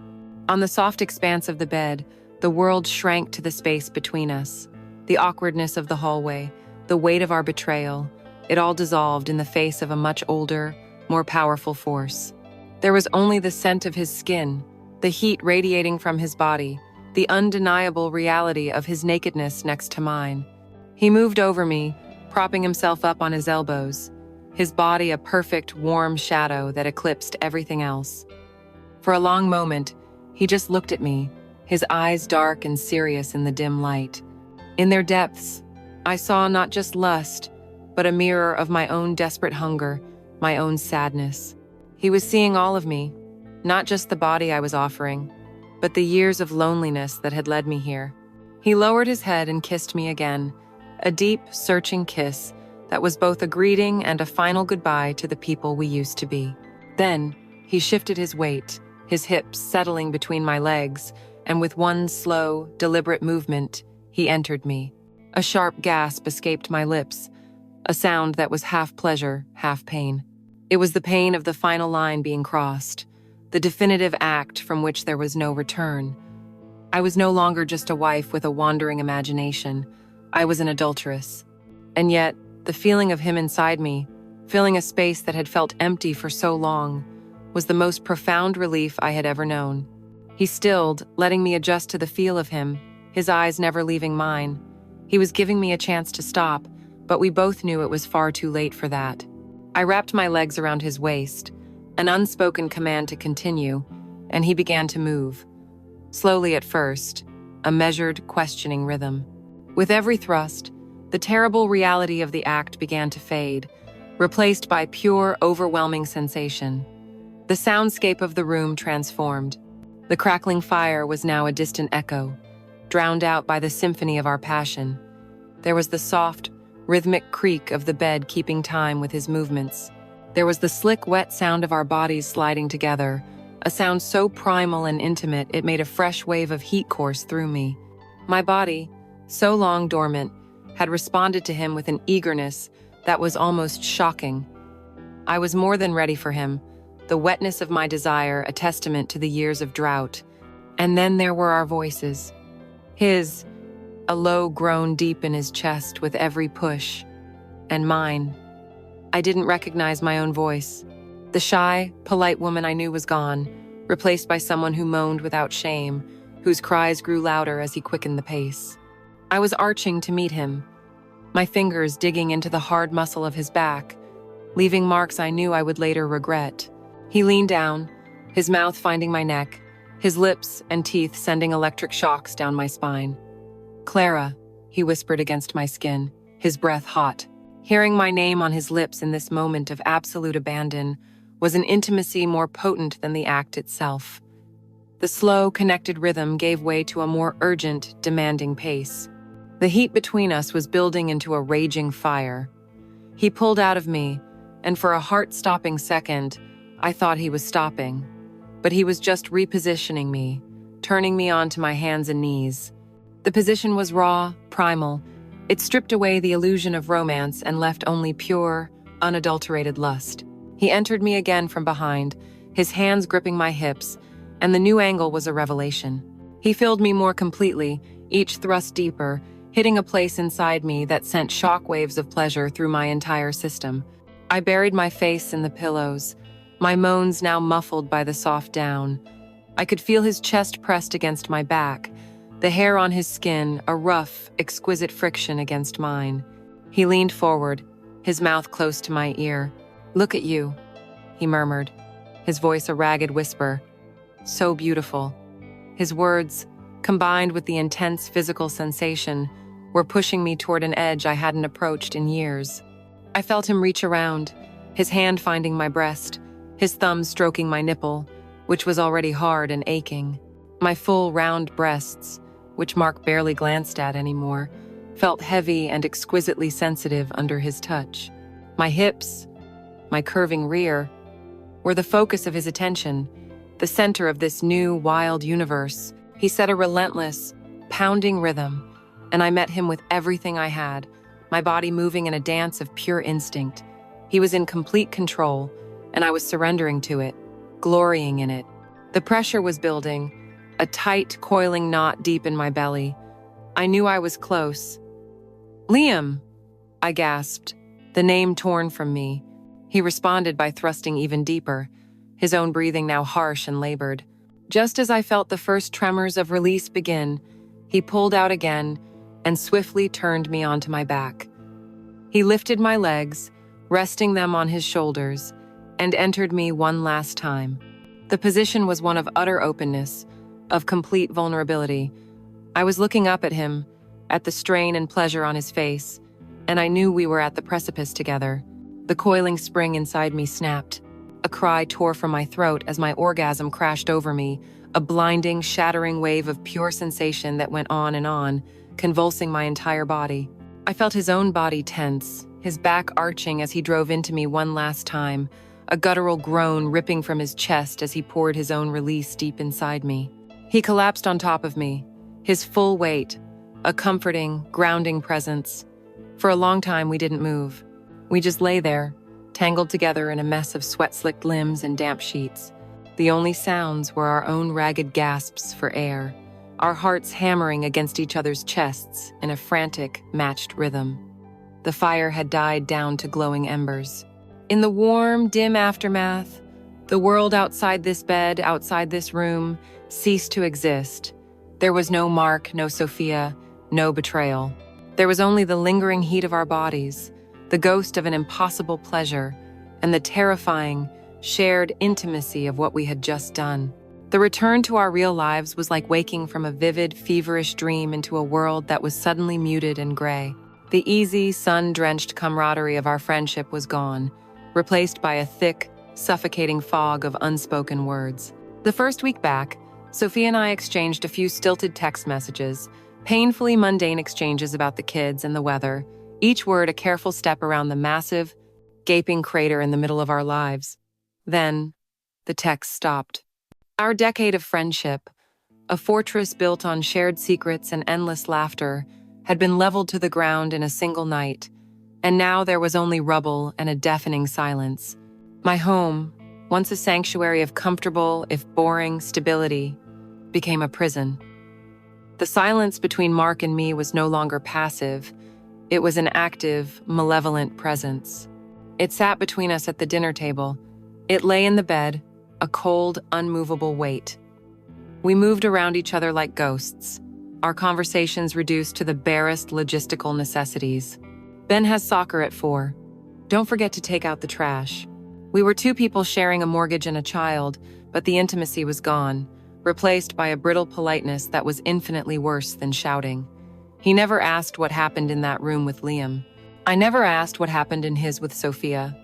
On the soft expanse of the bed, the world shrank to the space between us. The awkwardness of the hallway, the weight of our betrayal, it all dissolved in the face of a much older, more powerful force. There was only the scent of his skin, the heat radiating from his body, the undeniable reality of his nakedness next to mine. He moved over me, propping himself up on his elbows, his body a perfect, warm shadow that eclipsed everything else. For a long moment, he just looked at me, his eyes dark and serious in the dim light. In their depths, I saw not just lust, but a mirror of my own desperate hunger, my own sadness. He was seeing all of me, not just the body I was offering, but the years of loneliness that had led me here. He lowered his head and kissed me again, a deep, searching kiss that was both a greeting and a final goodbye to the people we used to be. Then, he shifted his weight, his hips settling between my legs, and with one slow, deliberate movement, he entered me. A sharp gasp escaped my lips, a sound that was half pleasure, half pain. It was the pain of the final line being crossed, the definitive act from which there was no return. I was no longer just a wife with a wandering imagination. I was an adulteress. And yet, the feeling of him inside me, filling a space that had felt empty for so long, was the most profound relief I had ever known. He stilled, letting me adjust to the feel of him, his eyes never leaving mine. He was giving me a chance to stop, but we both knew it was far too late for that. I wrapped my legs around his waist, an unspoken command to continue, and he began to move. Slowly at first, a measured, questioning rhythm. With every thrust, the terrible reality of the act began to fade, replaced by pure, overwhelming sensation. The soundscape of the room transformed. The crackling fire was now a distant echo, drowned out by the symphony of our passion. There was the soft, rhythmic creak of the bed keeping time with his movements. There was the slick, wet sound of our bodies sliding together, a sound so primal and intimate it made a fresh wave of heat course through me. My body, so long dormant, had responded to him with an eagerness that was almost shocking. I was more than ready for him, the wetness of my desire a testament to the years of drought. And then there were our voices. His, a low groan deep in his chest with every push, and mine. I didn't recognize my own voice. The shy, polite woman I knew was gone, replaced by someone who moaned without shame, whose cries grew louder as he quickened the pace. I was arching to meet him, my fingers digging into the hard muscle of his back, leaving marks I knew I would later regret. He leaned down, his mouth finding my neck, his lips and teeth sending electric shocks down my spine. "Clara," he whispered against my skin, his breath hot. Hearing my name on his lips in this moment of absolute abandon was an intimacy more potent than the act itself. The slow, connected rhythm gave way to a more urgent, demanding pace. The heat between us was building into a raging fire. He pulled out of me, and for a heart-stopping second, I thought he was stopping. But he was just repositioning me, turning me onto my hands and knees. The position was raw, primal. It stripped away the illusion of romance and left only pure, unadulterated lust. He entered me again from behind, his hands gripping my hips, and the new angle was a revelation. He filled me more completely, each thrust deeper, hitting a place inside me that sent shockwaves of pleasure through my entire system. I buried my face in the pillows, my moans now muffled by the soft down. I could feel his chest pressed against my back, the hair on his skin a rough, exquisite friction against mine. He leaned forward, his mouth close to my ear. "Look at you," he murmured, his voice a ragged whisper. "So beautiful." His words, combined with the intense physical sensation, were pushing me toward an edge I hadn't approached in years. I felt him reach around, his hand finding my breast, his thumb stroking my nipple, which was already hard and aching. My full, round breasts, which Mark barely glanced at anymore, felt heavy and exquisitely sensitive under his touch. My hips, my curving rear, were the focus of his attention, the center of this new, wild universe. He set a relentless, pounding rhythm, and I met him with everything I had, my body moving in a dance of pure instinct. He was in complete control, and I was surrendering to it, glorying in it. The pressure was building, a tight, coiling knot deep in my belly. I knew I was close. "Liam," I gasped, the name torn from me. He responded by thrusting even deeper, his own breathing now harsh and labored. Just as I felt the first tremors of release begin, he pulled out again and swiftly turned me onto my back. He lifted my legs, resting them on his shoulders, and entered me one last time. The position was one of utter openness, of complete vulnerability. I was looking up at him, at the strain and pleasure on his face, and I knew we were at the precipice together. The coiling spring inside me snapped. A cry tore from my throat as my orgasm crashed over me, a blinding, shattering wave of pure sensation that went on, convulsing my entire body. I felt his own body tense, his back arching as he drove into me one last time, a guttural groan ripping from his chest as he poured his own release deep inside me. He collapsed on top of me, his full weight, a comforting, grounding presence. For a long time, we didn't move. We just lay there, tangled together in a mess of sweat-slicked limbs and damp sheets. The only sounds were our own ragged gasps for air, our hearts hammering against each other's chests in a frantic, matched rhythm. The fire had died down to glowing embers. In the warm, dim aftermath, the world outside this bed, outside this room, ceased to exist. There was no Mark, no Sophia, no betrayal. There was only the lingering heat of our bodies, the ghost of an impossible pleasure, and the terrifying, shared intimacy of what we had just done. The return to our real lives was like waking from a vivid, feverish dream into a world that was suddenly muted and gray. The easy, sun-drenched camaraderie of our friendship was gone, replaced by a thick, suffocating fog of unspoken words. The first week back, Sophia and I exchanged a few stilted text messages, painfully mundane exchanges about the kids and the weather, each word a careful step around the massive, gaping crater in the middle of our lives. Then, the text stopped. Our decade of friendship, a fortress built on shared secrets and endless laughter, had been leveled to the ground in a single night, and now there was only rubble and a deafening silence. My home, once a sanctuary of comfortable, if boring, stability, became a prison. The silence between Mark and me was no longer passive. It was an active, malevolent presence. It sat between us at the dinner table. It lay in the bed, a cold, unmovable weight. We moved around each other like ghosts, our conversations reduced to the barest logistical necessities. Ben has soccer at 4. Don't forget to take out the trash. We were two people sharing a mortgage and a child, but the intimacy was gone, replaced by a brittle politeness that was infinitely worse than shouting. He never asked what happened in that room with Liam. I never asked what happened in his with Sophia.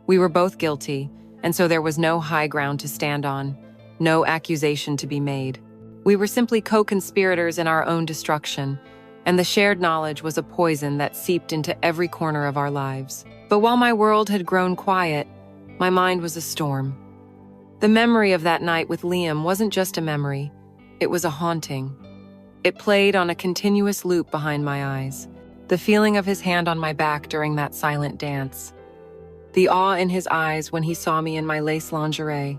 We were both guilty, and so there was no high ground to stand on, no accusation to be made. We were simply co-conspirators in our own destruction, and the shared knowledge was a poison that seeped into every corner of our lives. But while my world had grown quiet, my mind was a storm. The memory of that night with Liam wasn't just a memory, it was a haunting. It played on a continuous loop behind my eyes. The feeling of his hand on my back during that silent dance. The awe in his eyes when he saw me in my lace lingerie.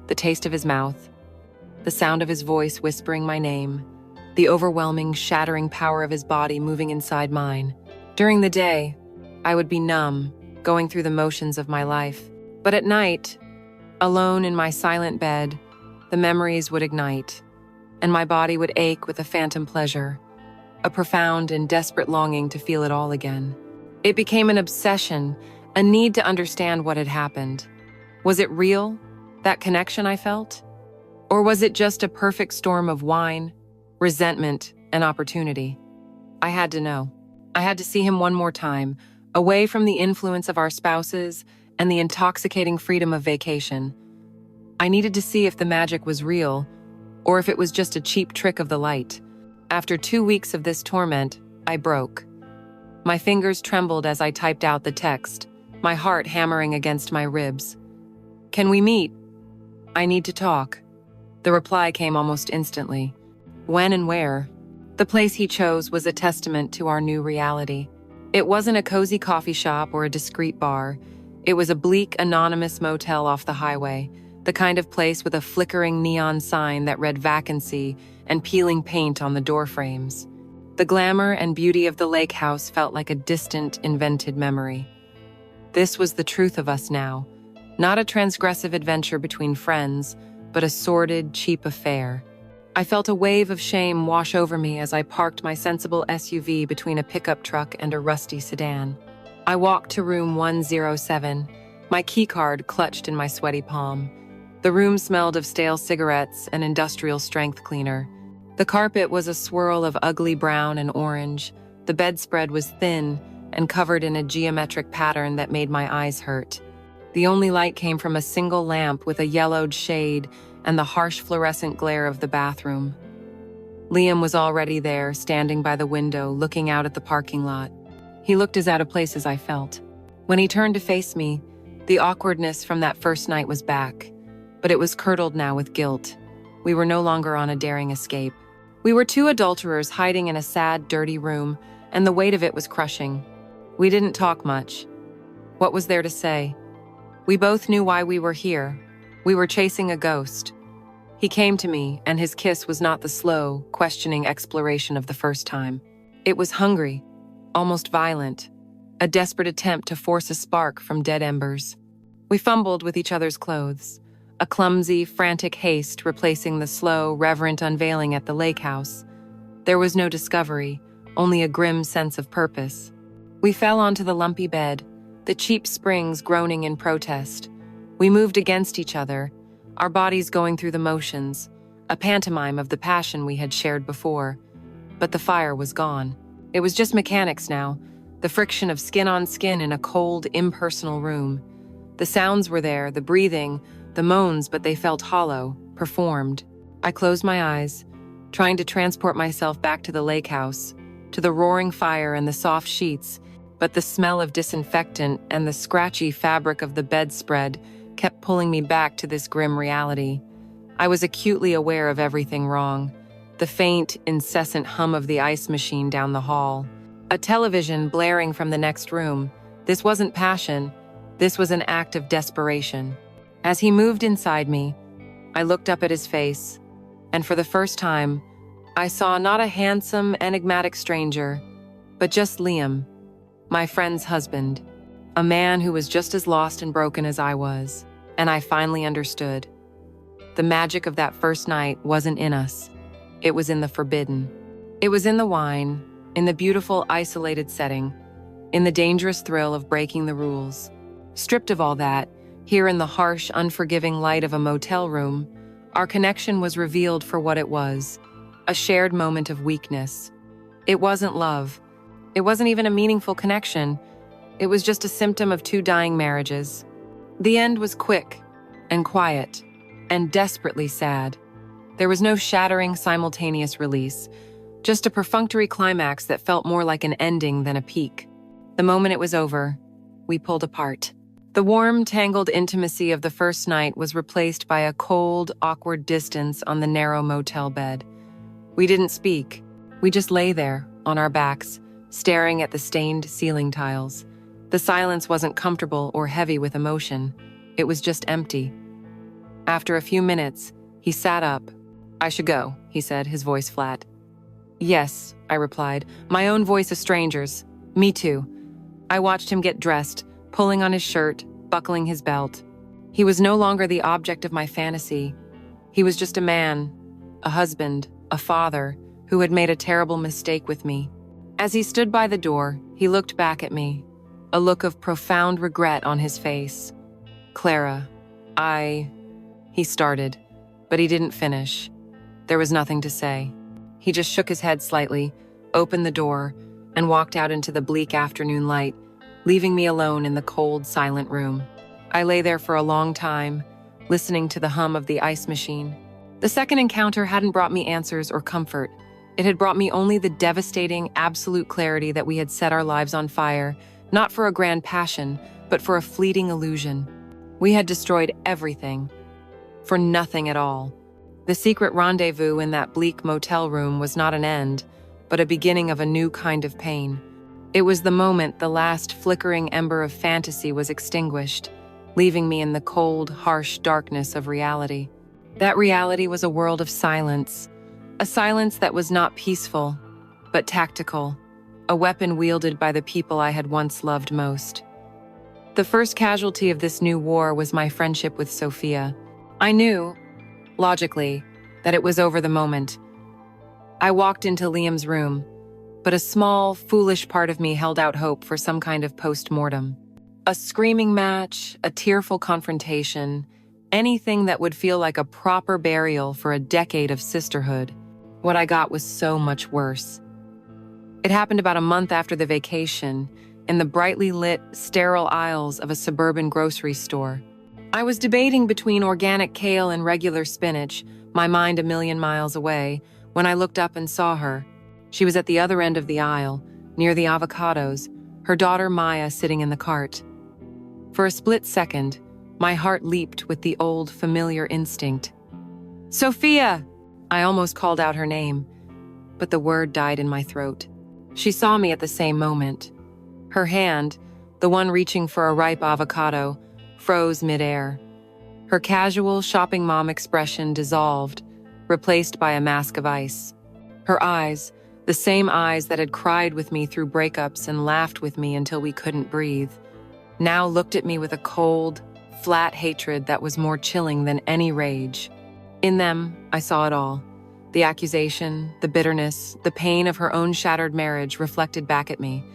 The taste of his mouth. The sound of his voice whispering my name. The overwhelming, shattering power of his body moving inside mine. During the day, I would be numb, going through the motions of my life. But at night, alone in my silent bed, the memories would ignite, and my body would ache with a phantom pleasure, a profound and desperate longing to feel it all again. It became an obsession, a need to understand what had happened. Was it real, that connection I felt? Or was it just a perfect storm of wine, resentment, and opportunity? I had to know. I had to see him one more time, away from the influence of our spouses and the intoxicating freedom of vacation. I needed to see if the magic was real, or if it was just a cheap trick of the light. After 2 weeks of this torment, I broke. My fingers trembled as I typed out the text, my heart hammering against my ribs. "Can we meet? I need to talk." The reply came almost instantly. When and where? The place he chose was a testament to our new reality. It wasn't a cozy coffee shop or a discreet bar. It was a bleak, anonymous motel off the highway, the kind of place with a flickering neon sign that read vacancy and peeling paint on the door frames. The glamour and beauty of the lake house felt like a distant, invented memory. This was the truth of us now, not a transgressive adventure between friends, but a sordid, cheap affair. I felt a wave of shame wash over me as I parked my sensible SUV between a pickup truck and a rusty sedan. I walked to room 107, my keycard clutched in my sweaty palm. The room smelled of stale cigarettes and industrial strength cleaner. The carpet was a swirl of ugly brown and orange. The bedspread was thin and covered in a geometric pattern that made my eyes hurt. The only light came from a single lamp with a yellowed shade and the harsh fluorescent glare of the bathroom. Liam was already there, standing by the window, looking out at the parking lot. He looked as out of place as I felt. When he turned to face me, the awkwardness from that first night was back, but it was curdled now with guilt. We were no longer on a daring escape. We were two adulterers hiding in a sad, dirty room, and the weight of it was crushing. We didn't talk much. What was there to say? We both knew why we were here. We were chasing a ghost. He came to me, and his kiss was not the slow, questioning exploration of the first time. It was hungry, almost violent, a desperate attempt to force a spark from dead embers. We fumbled with each other's clothes, a clumsy, frantic haste replacing the slow, reverent unveiling at the lake house. There was no discovery, only a grim sense of purpose. We fell onto the lumpy bed, the cheap springs groaning in protest. We moved against each other, our bodies going through the motions, a pantomime of the passion we had shared before. But the fire was gone. It was just mechanics now, the friction of skin on skin in a cold, impersonal room. The sounds were there, the breathing, the moans, but they felt hollow, performed. I closed my eyes, trying to transport myself back to the lake house, to the roaring fire and the soft sheets, but the smell of disinfectant and the scratchy fabric of the bedspread kept pulling me back to this grim reality. I was acutely aware of everything wrong. The faint, incessant hum of the ice machine down the hall. A television blaring from the next room. This wasn't passion. This was an act of desperation. As he moved inside me, I looked up at his face, and for the first time, I saw not a handsome, enigmatic stranger, but just Liam, my friend's husband, a man who was just as lost and broken as I was, and I finally understood. The magic of that first night wasn't in us. It was in the forbidden. It was in the wine, in the beautiful, isolated setting, in the dangerous thrill of breaking the rules. Stripped of all that, here in the harsh, unforgiving light of a motel room, our connection was revealed for what it was, a shared moment of weakness. It wasn't love. It wasn't even a meaningful connection. It was just a symptom of two dying marriages. The end was quick and quiet and desperately sad. There was no shattering, simultaneous release, Just a perfunctory climax that felt more like an ending than a peak. The moment it was over, we pulled apart. The warm, tangled intimacy of the first night was replaced by a cold, awkward distance on the narrow motel bed. We didn't speak. We just lay there, on our backs, staring at the stained ceiling tiles. The silence wasn't comfortable or heavy with emotion. It was just empty. After a few minutes, he sat up. "I should go," he said, his voice flat. "Yes," I replied, my own voice a stranger's. "Me too." I watched him get dressed, pulling on his shirt, buckling his belt. He was no longer the object of my fantasy. He was just a man, a husband, a father, who had made a terrible mistake with me. As he stood by the door, he looked back at me, a look of profound regret on his face. "Clara, he started, but he didn't finish. There was nothing to say. He just shook his head slightly, opened the door, and walked out into the bleak afternoon light, leaving me alone in the cold, silent room. I lay there for a long time, listening to the hum of the ice machine. The second encounter hadn't brought me answers or comfort. It had brought me only the devastating, absolute clarity that we had set our lives on fire, not for a grand passion, but for a fleeting illusion. We had destroyed everything, for nothing at all. The secret rendezvous in that bleak motel room was not an end, but a beginning of a new kind of pain. It was the moment the last flickering ember of fantasy was extinguished, leaving me in the cold, harsh darkness of reality. That reality was a world of silence, a silence that was not peaceful, but tactical, a weapon wielded by the people I had once loved most. The first casualty of this new war was my friendship with Sophia. I knew, logically, that it was over the moment. I walked into Liam's room, but a small, foolish part of me held out hope for some kind of post-mortem. A screaming match, a tearful confrontation, anything that would feel like a proper burial for a decade of sisterhood. What I got was so much worse. It happened about a month after the vacation, in the brightly lit, sterile aisles of a suburban grocery store. I was debating between organic kale and regular spinach, my mind a million miles away, when I looked up and saw her. She was at the other end of the aisle, near the avocados, her daughter Maya sitting in the cart. For a split second, my heart leaped with the old, familiar instinct. "Sophia!" I almost called out her name, but the word died in my throat. She saw me at the same moment. Her hand, the one reaching for a ripe avocado, froze midair. Her casual shopping mom expression dissolved, replaced by a mask of ice. Her eyes, the same eyes that had cried with me through breakups and laughed with me until we couldn't breathe, now looked at me with a cold, flat hatred that was more chilling than any rage. In them, I saw it all. The accusation, the bitterness, the pain of her own shattered marriage reflected back at me.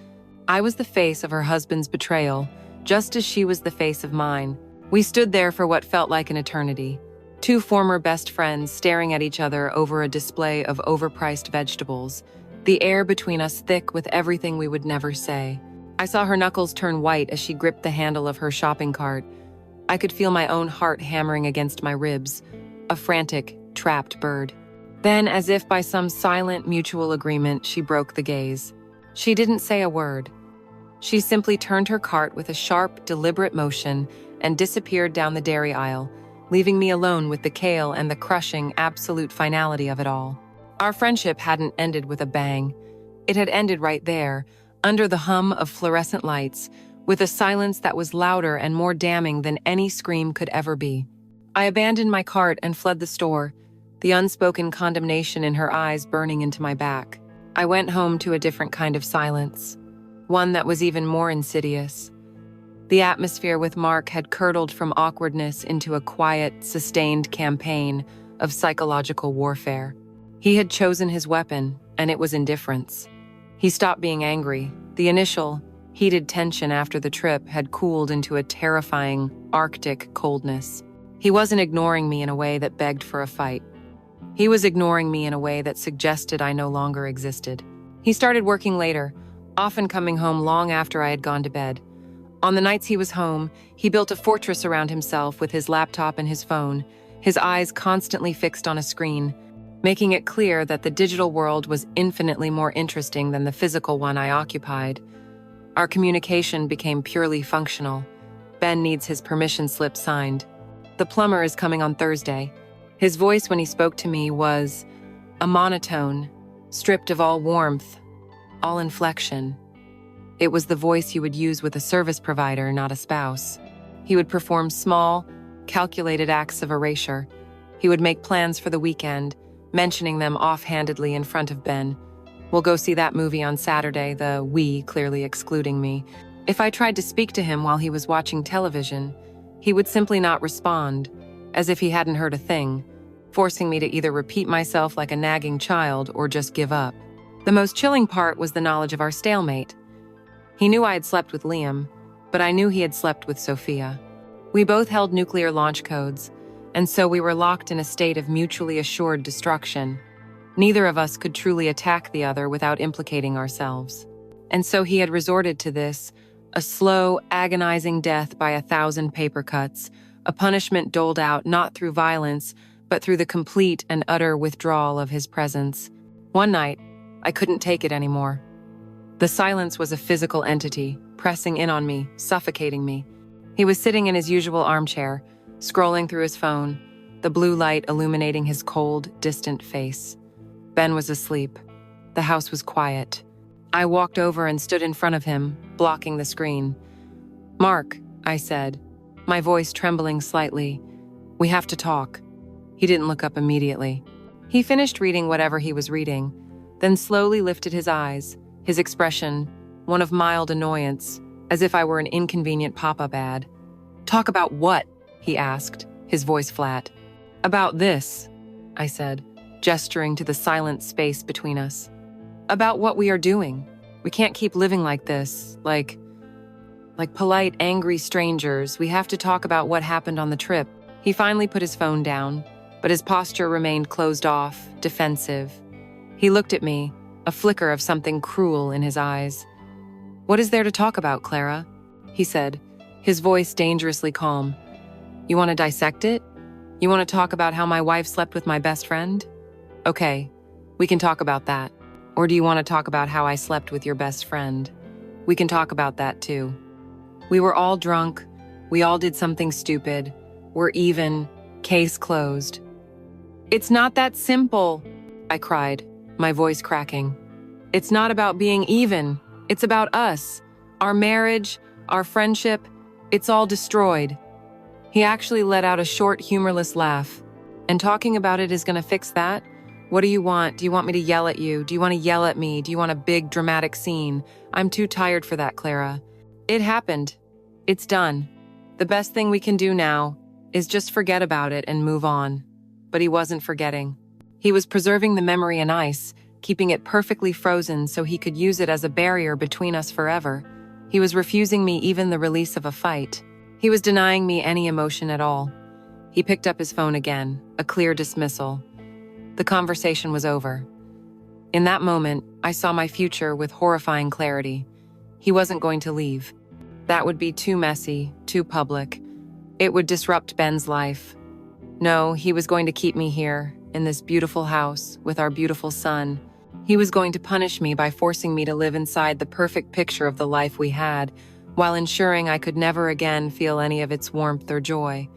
I was the face of her husband's betrayal, just as she was the face of mine. We stood there for what felt like an eternity. Two former best friends staring at each other over a display of overpriced vegetables, the air between us thick with everything we would never say. I saw her knuckles turn white as she gripped the handle of her shopping cart. I could feel my own heart hammering against my ribs, a frantic, trapped bird. Then, as if by some silent mutual agreement, she broke the gaze. She didn't say a word. She simply turned her cart with a sharp, deliberate motion and disappeared down the dairy aisle, leaving me alone with the kale and the crushing, absolute finality of it all. Our friendship hadn't ended with a bang. It had ended right there, under the hum of fluorescent lights, with a silence that was louder and more damning than any scream could ever be. I abandoned my cart and fled the store, the unspoken condemnation in her eyes burning into my back. I went home to a different kind of silence, one that was even more insidious. The atmosphere with Mark had curdled from awkwardness into a quiet, sustained campaign of psychological warfare. He had chosen his weapon, and it was indifference. He stopped being angry. The initial, heated tension after the trip had cooled into a terrifying, Arctic coldness. He wasn't ignoring me in a way that begged for a fight. He was ignoring me in a way that suggested I no longer existed. He started working later, often coming home long after I had gone to bed. On the nights he was home, he built a fortress around himself with his laptop and his phone, his eyes constantly fixed on a screen. making it clear that the digital world was infinitely more interesting than the physical one I occupied. Our communication became purely functional. Ben needs his permission slip signed. The plumber is coming on Thursday. His voice when he spoke to me was a monotone, stripped of all warmth, all inflection. It was the voice you would use with a service provider, not a spouse. He would perform small, calculated acts of erasure. He would make plans for the weekend, mentioning them offhandedly in front of Ben. We'll go see that movie on Saturday, the we clearly excluding me. If I tried to speak to him while he was watching television, he would simply not respond, as if he hadn't heard a thing, forcing me to either repeat myself like a nagging child or just give up. The most chilling part was the knowledge of our stalemate. He knew I had slept with Liam, but I knew he had slept with Sophia. We both held nuclear launch codes, and so we were locked in a state of mutually assured destruction. Neither of us could truly attack the other without implicating ourselves. And so he had resorted to this, a slow, agonizing death by 1,000 paper cuts, a punishment doled out not through violence, but through the complete and utter withdrawal of his presence. One night, I couldn't take it anymore. The silence was a physical entity, pressing in on me, suffocating me. He was sitting in his usual armchair, scrolling through his phone, the blue light illuminating his cold, distant face. Ben was asleep. The house was quiet. I walked over and stood in front of him, blocking the screen. "Mark," I said, my voice trembling slightly, "we have to talk." He didn't look up immediately. He finished reading whatever he was reading, then slowly lifted his eyes, his expression one of mild annoyance, as if I were an inconvenient pop-up ad. "Talk about what?" he asked, his voice flat. "About this," I said, gesturing to the silent space between us. "About what we are doing. We can't keep living like this, like polite, angry strangers. We have to talk about what happened on the trip." He finally put his phone down, but his posture remained closed off, defensive. He looked at me, a flicker of something cruel in his eyes. "What is there to talk about, Clara?" he said, his voice dangerously calm. "You want to dissect it? You want to talk about how my wife slept with my best friend? Okay, we can talk about that. Or do you want to talk about how I slept with your best friend? We can talk about that too. We were all drunk. We all did something stupid. We're even. Case closed." "It's not that simple," I cried, my voice cracking. "It's not about being even. It's about us. Our marriage, our friendship, it's all destroyed." He actually let out a short, humorless laugh. "And talking about it is going to fix that? What do you want? Do you want me to yell at you? Do you want to yell at me? Do you want a big, dramatic scene? I'm too tired for that, Clara. It happened. It's done. The best thing we can do now is just forget about it and move on." But he wasn't forgetting. He was preserving the memory in ice, keeping it perfectly frozen so he could use it as a barrier between us forever. He was refusing me even the release of a fight. He was denying me any emotion at all. He picked up his phone again, a clear dismissal. The conversation was over. In that moment, I saw my future with horrifying clarity. He wasn't going to leave. That would be too messy, too public. It would disrupt Ben's life. No, he was going to keep me here, in this beautiful house, with our beautiful son. He was going to punish me by forcing me to live inside the perfect picture of the life we had, while ensuring I could never again feel any of its warmth or joy.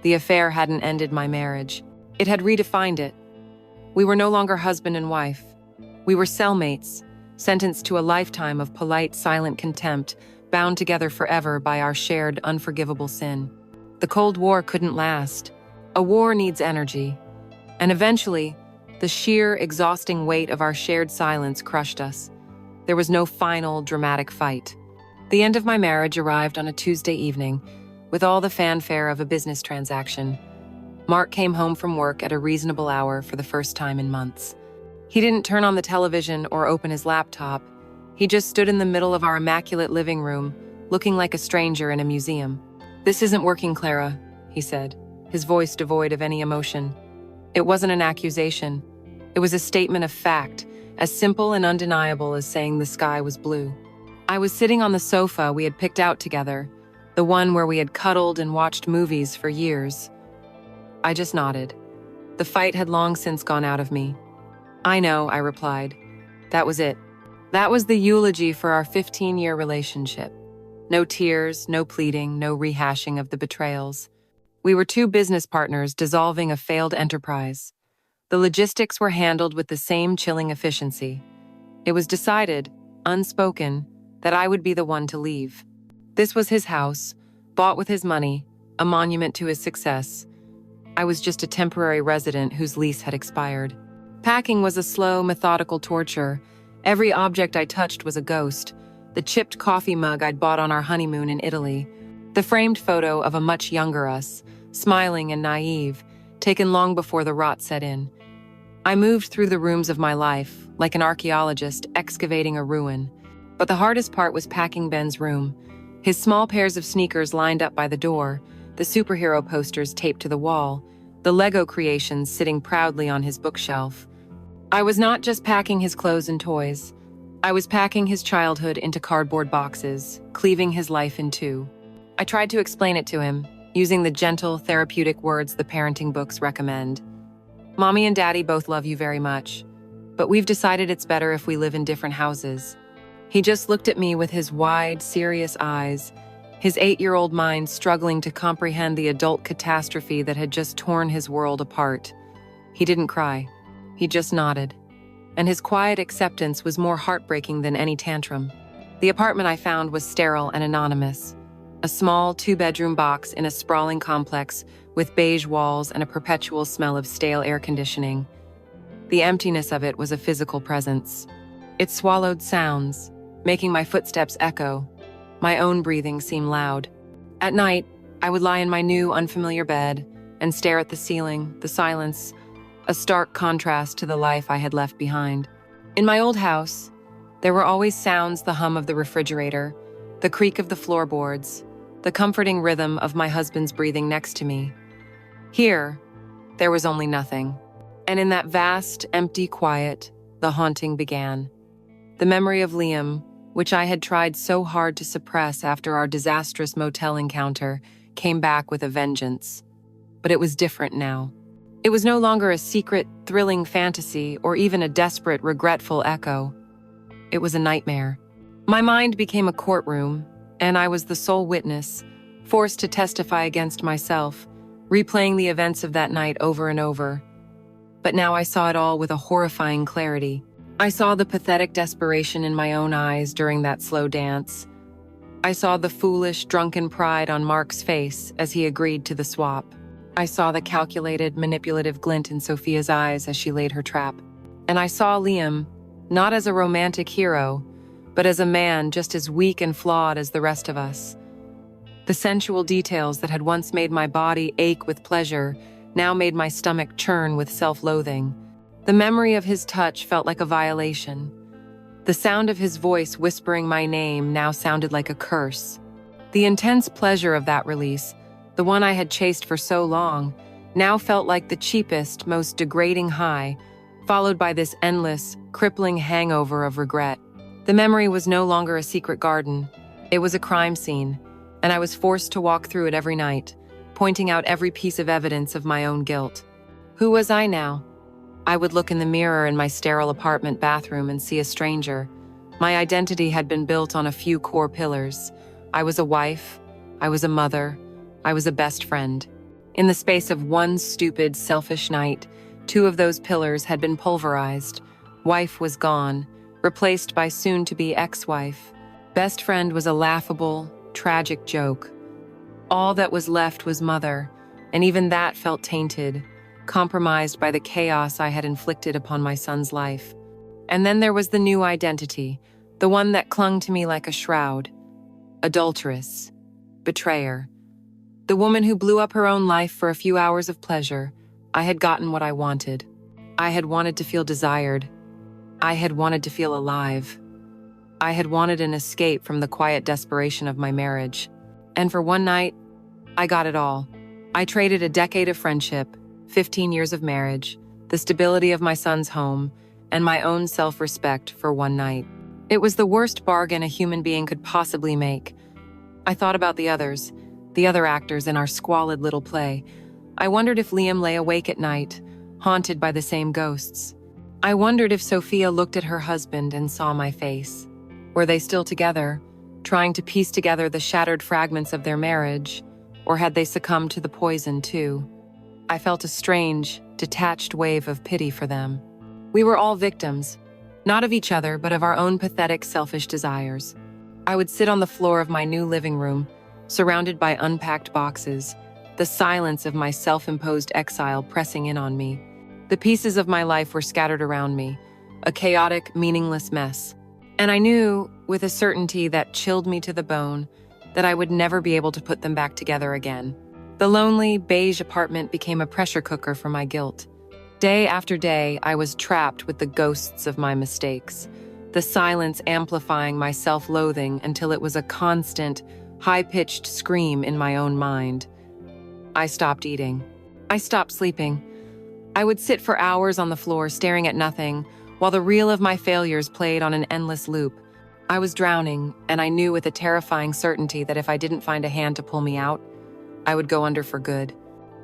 The affair hadn't ended my marriage. It had redefined it. We were no longer husband and wife. We were cellmates, sentenced to a lifetime of polite, silent contempt, bound together forever by our shared, unforgivable sin. The Cold War couldn't last. A war needs energy. And eventually, the sheer, exhausting weight of our shared silence crushed us. There was no final, dramatic fight. The end of my marriage arrived on a Tuesday evening, with all the fanfare of a business transaction. Mark came home from work at a reasonable hour for the first time in months. He didn't turn on the television or open his laptop. He just stood in the middle of our immaculate living room, looking like a stranger in a museum. "This isn't working, Clara," he said, his voice devoid of any emotion. It wasn't an accusation. It was a statement of fact, as simple and undeniable as saying the sky was blue. I was sitting on the sofa we had picked out together, the one where we had cuddled and watched movies for years. I just nodded. The fight had long since gone out of me. "I know," I replied. That was it. That was the eulogy for our 15-year relationship. No tears, no pleading, no rehashing of the betrayals. We were two business partners dissolving a failed enterprise. The logistics were handled with the same chilling efficiency. It was decided, unspoken, that I would be the one to leave. This was his house, bought with his money, a monument to his success. I was just a temporary resident whose lease had expired. Packing was a slow, methodical torture. Every object I touched was a ghost. The chipped coffee mug I'd bought on our honeymoon in Italy. The framed photo of a much younger us, smiling and naive, taken long before the rot set in. I moved through the rooms of my life, like an archaeologist excavating a ruin. But the hardest part was packing Ben's room. His small pairs of sneakers lined up by the door, the superhero posters taped to the wall, the Lego creations sitting proudly on his bookshelf. I was not just packing his clothes and toys. I was packing his childhood into cardboard boxes, cleaving his life in two. I tried to explain it to him, using the gentle, therapeutic words the parenting books recommend. "Mommy and Daddy both love you very much, but we've decided it's better if we live in different houses." He just looked at me with his wide, serious eyes, his 8-year-old mind struggling to comprehend the adult catastrophe that had just torn his world apart. He didn't cry. He just nodded. And his quiet acceptance was more heartbreaking than any tantrum. The apartment I found was sterile and anonymous. A small 2-bedroom box in a sprawling complex with beige walls and a perpetual smell of stale air conditioning. The emptiness of it was a physical presence. It swallowed sounds, making my footsteps echo. My own breathing seemed loud. At night, I would lie in my new, unfamiliar bed and stare at the ceiling, the silence, a stark contrast to the life I had left behind. In my old house, there were always sounds: the hum of the refrigerator, the creak of the floorboards, the comforting rhythm of my husband's breathing next to me. Here, there was only nothing. And in that vast, empty quiet, the haunting began. The memory of Liam, which I had tried so hard to suppress after our disastrous motel encounter, came back with a vengeance. But it was different now. It was no longer a secret, thrilling fantasy or even a desperate, regretful echo. It was a nightmare. My mind became a courtroom, and I was the sole witness, forced to testify against myself, replaying the events of that night over and over. But now I saw it all with a horrifying clarity. I saw the pathetic desperation in my own eyes during that slow dance. I saw the foolish, drunken pride on Mark's face as he agreed to the swap. I saw the calculated, manipulative glint in Sophia's eyes as she laid her trap. And I saw Liam, not as a romantic hero, but as a man just as weak and flawed as the rest of us. The sensual details that had once made my body ache with pleasure now made my stomach churn with self-loathing. The memory of his touch felt like a violation. The sound of his voice whispering my name now sounded like a curse. The intense pleasure of that release, the one I had chased for so long, now felt like the cheapest, most degrading high, followed by this endless, crippling hangover of regret. The memory was no longer a secret garden. It was a crime scene, and I was forced to walk through it every night, pointing out every piece of evidence of my own guilt. Who was I now? I would look in the mirror in my sterile apartment bathroom and see a stranger. My identity had been built on a few core pillars. I was a wife, I was a mother, I was a best friend. In the space of one stupid, selfish night, 2 of those pillars had been pulverized. Wife was gone, replaced by soon-to-be ex-wife. Best friend was a laughable, tragic joke. All that was left was mother, and even that felt tainted, compromised by the chaos I had inflicted upon my son's life. And then there was the new identity, the one that clung to me like a shroud. Adulteress. Betrayer. The woman who blew up her own life for a few hours of pleasure. I had gotten what I wanted. I had wanted to feel desired. I had wanted to feel alive. I had wanted an escape from the quiet desperation of my marriage. And for one night, I got it all. I traded a decade of friendship, 15 years of marriage, the stability of my son's home, and my own self-respect for one night. It was the worst bargain a human being could possibly make. I thought about the others, the other actors in our squalid little play. I wondered if Liam lay awake at night, haunted by the same ghosts. I wondered if Sophia looked at her husband and saw my face. Were they still together, trying to piece together the shattered fragments of their marriage, or had they succumbed to the poison too? I felt a strange, detached wave of pity for them. We were all victims, not of each other, but of our own pathetic, selfish desires. I would sit on the floor of my new living room, surrounded by unpacked boxes, the silence of my self-imposed exile pressing in on me. The pieces of my life were scattered around me, a chaotic, meaningless mess. And I knew, with a certainty that chilled me to the bone, that I would never be able to put them back together again. The lonely, beige apartment became a pressure cooker for my guilt. Day after day, I was trapped with the ghosts of my mistakes, the silence amplifying my self-loathing until it was a constant, high-pitched scream in my own mind. I stopped eating. I stopped sleeping. I would sit for hours on the floor staring at nothing, while the reel of my failures played on an endless loop. I was drowning, and I knew with a terrifying certainty that if I didn't find a hand to pull me out, I would go under for good.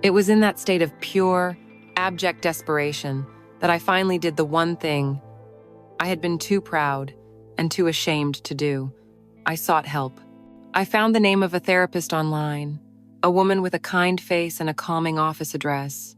It was in that state of pure, abject desperation that I finally did the one thing I had been too proud and too ashamed to do. I sought help. I found the name of a therapist online, a woman with a kind face and a calming office address.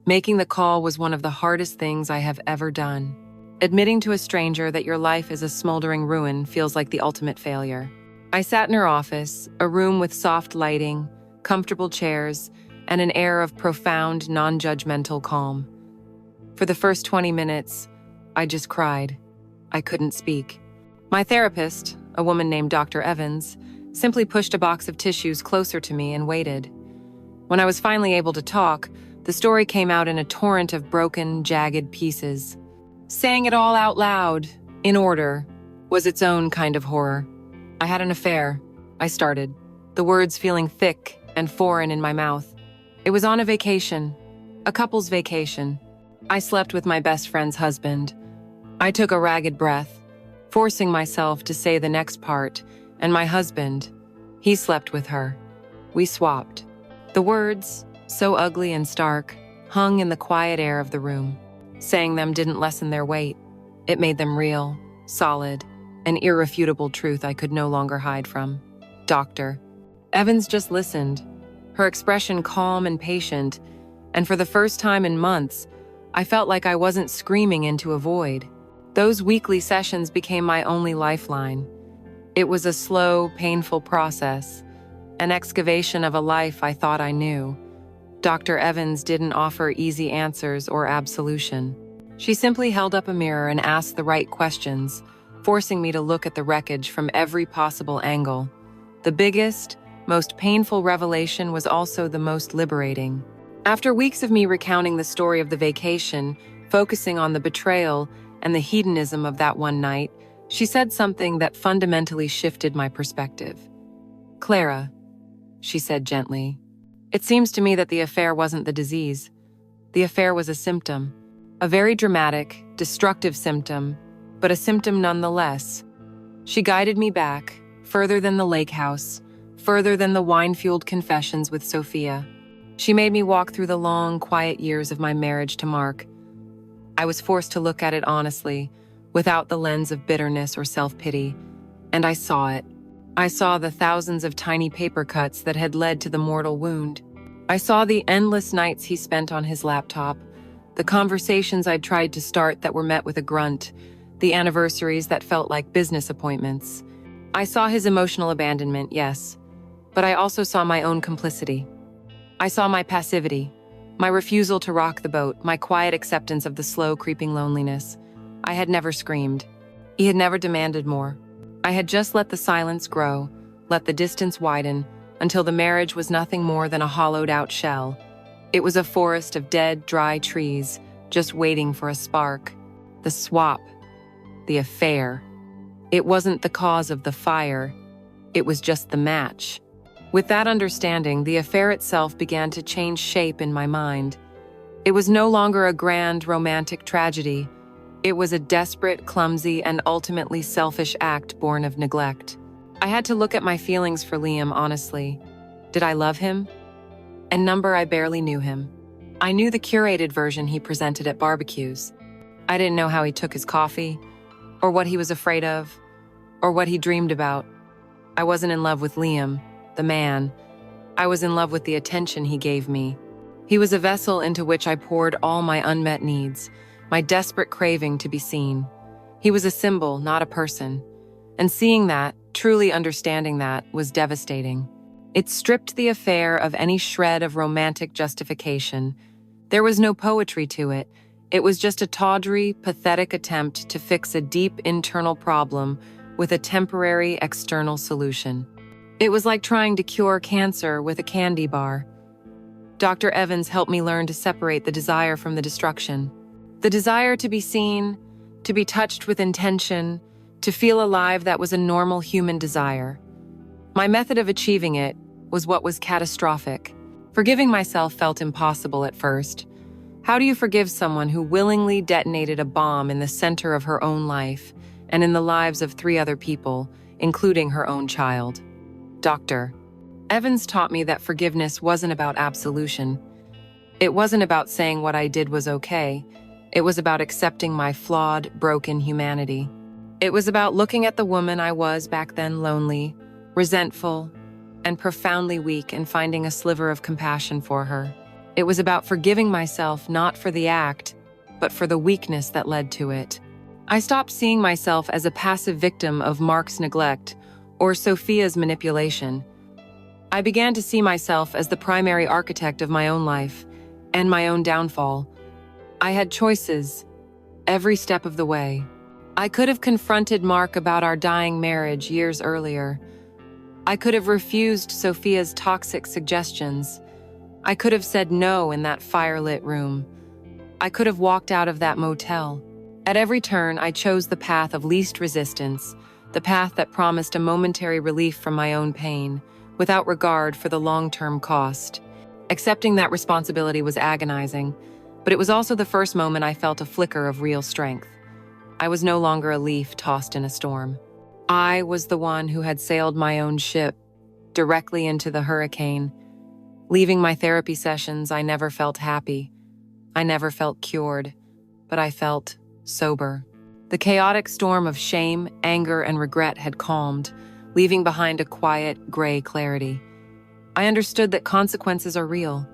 Making the call was one of the hardest things I have ever done. Admitting to a stranger that your life is a smoldering ruin feels like the ultimate failure. I sat in her office, a room with soft lighting, comfortable chairs, and an air of profound, non-judgmental calm. For the first 20 minutes, I just cried. I couldn't speak. My therapist, a woman named Dr. Evans, simply pushed a box of tissues closer to me and waited. When I was finally able to talk, the story came out in a torrent of broken, jagged pieces. Saying it all out loud, in order, was its own kind of horror. I had an affair, I started, the words feeling thick and foreign in my mouth. It was on a vacation, a couple's vacation. I slept with my best friend's husband. I took a ragged breath, forcing myself to say the next part, and my husband, he slept with her. We swapped. The words, so ugly and stark, hung in the quiet air of the room. Saying them didn't lessen their weight. It made them real, solid, an irrefutable truth I could no longer hide from. Doctor. Evans just listened, her expression calm and patient, and for the first time in months, I felt like I wasn't screaming into a void. Those weekly sessions became my only lifeline. It was a slow, painful process, an excavation of a life I thought I knew. Dr. Evans didn't offer easy answers or absolution. She simply held up a mirror and asked the right questions, forcing me to look at the wreckage from every possible angle. The biggest, most painful revelation was also the most liberating. After weeks of me recounting the story of the vacation, focusing on the betrayal and the hedonism of that one night, she said something that fundamentally shifted my perspective. "Clara," she said gently, "it seems to me that the affair wasn't the disease. The affair was a symptom, a very dramatic, destructive symptom, but a symptom nonetheless." She guided me back, further than the lake house, further than the wine-fueled confessions with Sophia. She made me walk through the long, quiet years of my marriage to Mark. I was forced to look at it honestly, without the lens of bitterness or self-pity, and I saw it. I saw the thousands of tiny paper cuts that had led to the mortal wound. I saw the endless nights he spent on his laptop, the conversations I'd tried to start that were met with a grunt, the anniversaries that felt like business appointments. I saw his emotional abandonment, yes, but I also saw my own complicity. I saw my passivity, my refusal to rock the boat, my quiet acceptance of the slow, creeping loneliness. I had never screamed. He had never demanded more. I had just let the silence grow, let the distance widen, until the marriage was nothing more than a hollowed-out shell. It was a forest of dead, dry trees, just waiting for a spark. The swap. The affair. It wasn't the cause of the fire. It was just the match. With that understanding, the affair itself began to change shape in my mind. It was no longer a grand, romantic tragedy. It was a desperate, clumsy, and ultimately selfish act born of neglect. I had to look at my feelings for Liam honestly. Did I love him? And number, I barely knew him. I knew the curated version he presented at barbecues. I didn't know how he took his coffee, or what he was afraid of, or what he dreamed about. I wasn't in love with Liam, the man. I was in love with the attention he gave me. He was a vessel into which I poured all my unmet needs, my desperate craving to be seen. He was a symbol, not a person. And seeing that, truly understanding that, was devastating. It stripped the affair of any shred of romantic justification. There was no poetry to it. It was just a tawdry, pathetic attempt to fix a deep internal problem with a temporary external solution. It was like trying to cure cancer with a candy bar. Dr. Evans helped me learn to separate the desire from the destruction. The desire to be seen, to be touched with intention, to feel alive, that was a normal human desire. My method of achieving it was what was catastrophic. Forgiving myself felt impossible at first. How do you forgive someone who willingly detonated a bomb in the center of her own life and in the lives of 3 other people, including her own child? Dr. Evans taught me that forgiveness wasn't about absolution. It wasn't about saying what I did was okay. It was about accepting my flawed, broken humanity. It was about looking at the woman I was back then, lonely, resentful, and profoundly weak, and finding a sliver of compassion for her. It was about forgiving myself not for the act, but for the weakness that led to it. I stopped seeing myself as a passive victim of Mark's neglect or Sophia's manipulation. I began to see myself as the primary architect of my own life and my own downfall. I had choices every step of the way. I could have confronted Mark about our dying marriage years earlier. I could have refused Sophia's toxic suggestions. I could have said no in that firelit room. I could have walked out of that motel. At every turn, I chose the path of least resistance, the path that promised a momentary relief from my own pain, without regard for the long-term cost. Accepting that responsibility was agonizing, but it was also the first moment I felt a flicker of real strength. I was no longer a leaf tossed in a storm. I was the one who had sailed my own ship directly into the hurricane. Leaving my therapy sessions, I never felt happy. I never felt cured, but I felt sober. The chaotic storm of shame, anger, and regret had calmed, leaving behind a quiet, gray clarity. I understood that consequences are real.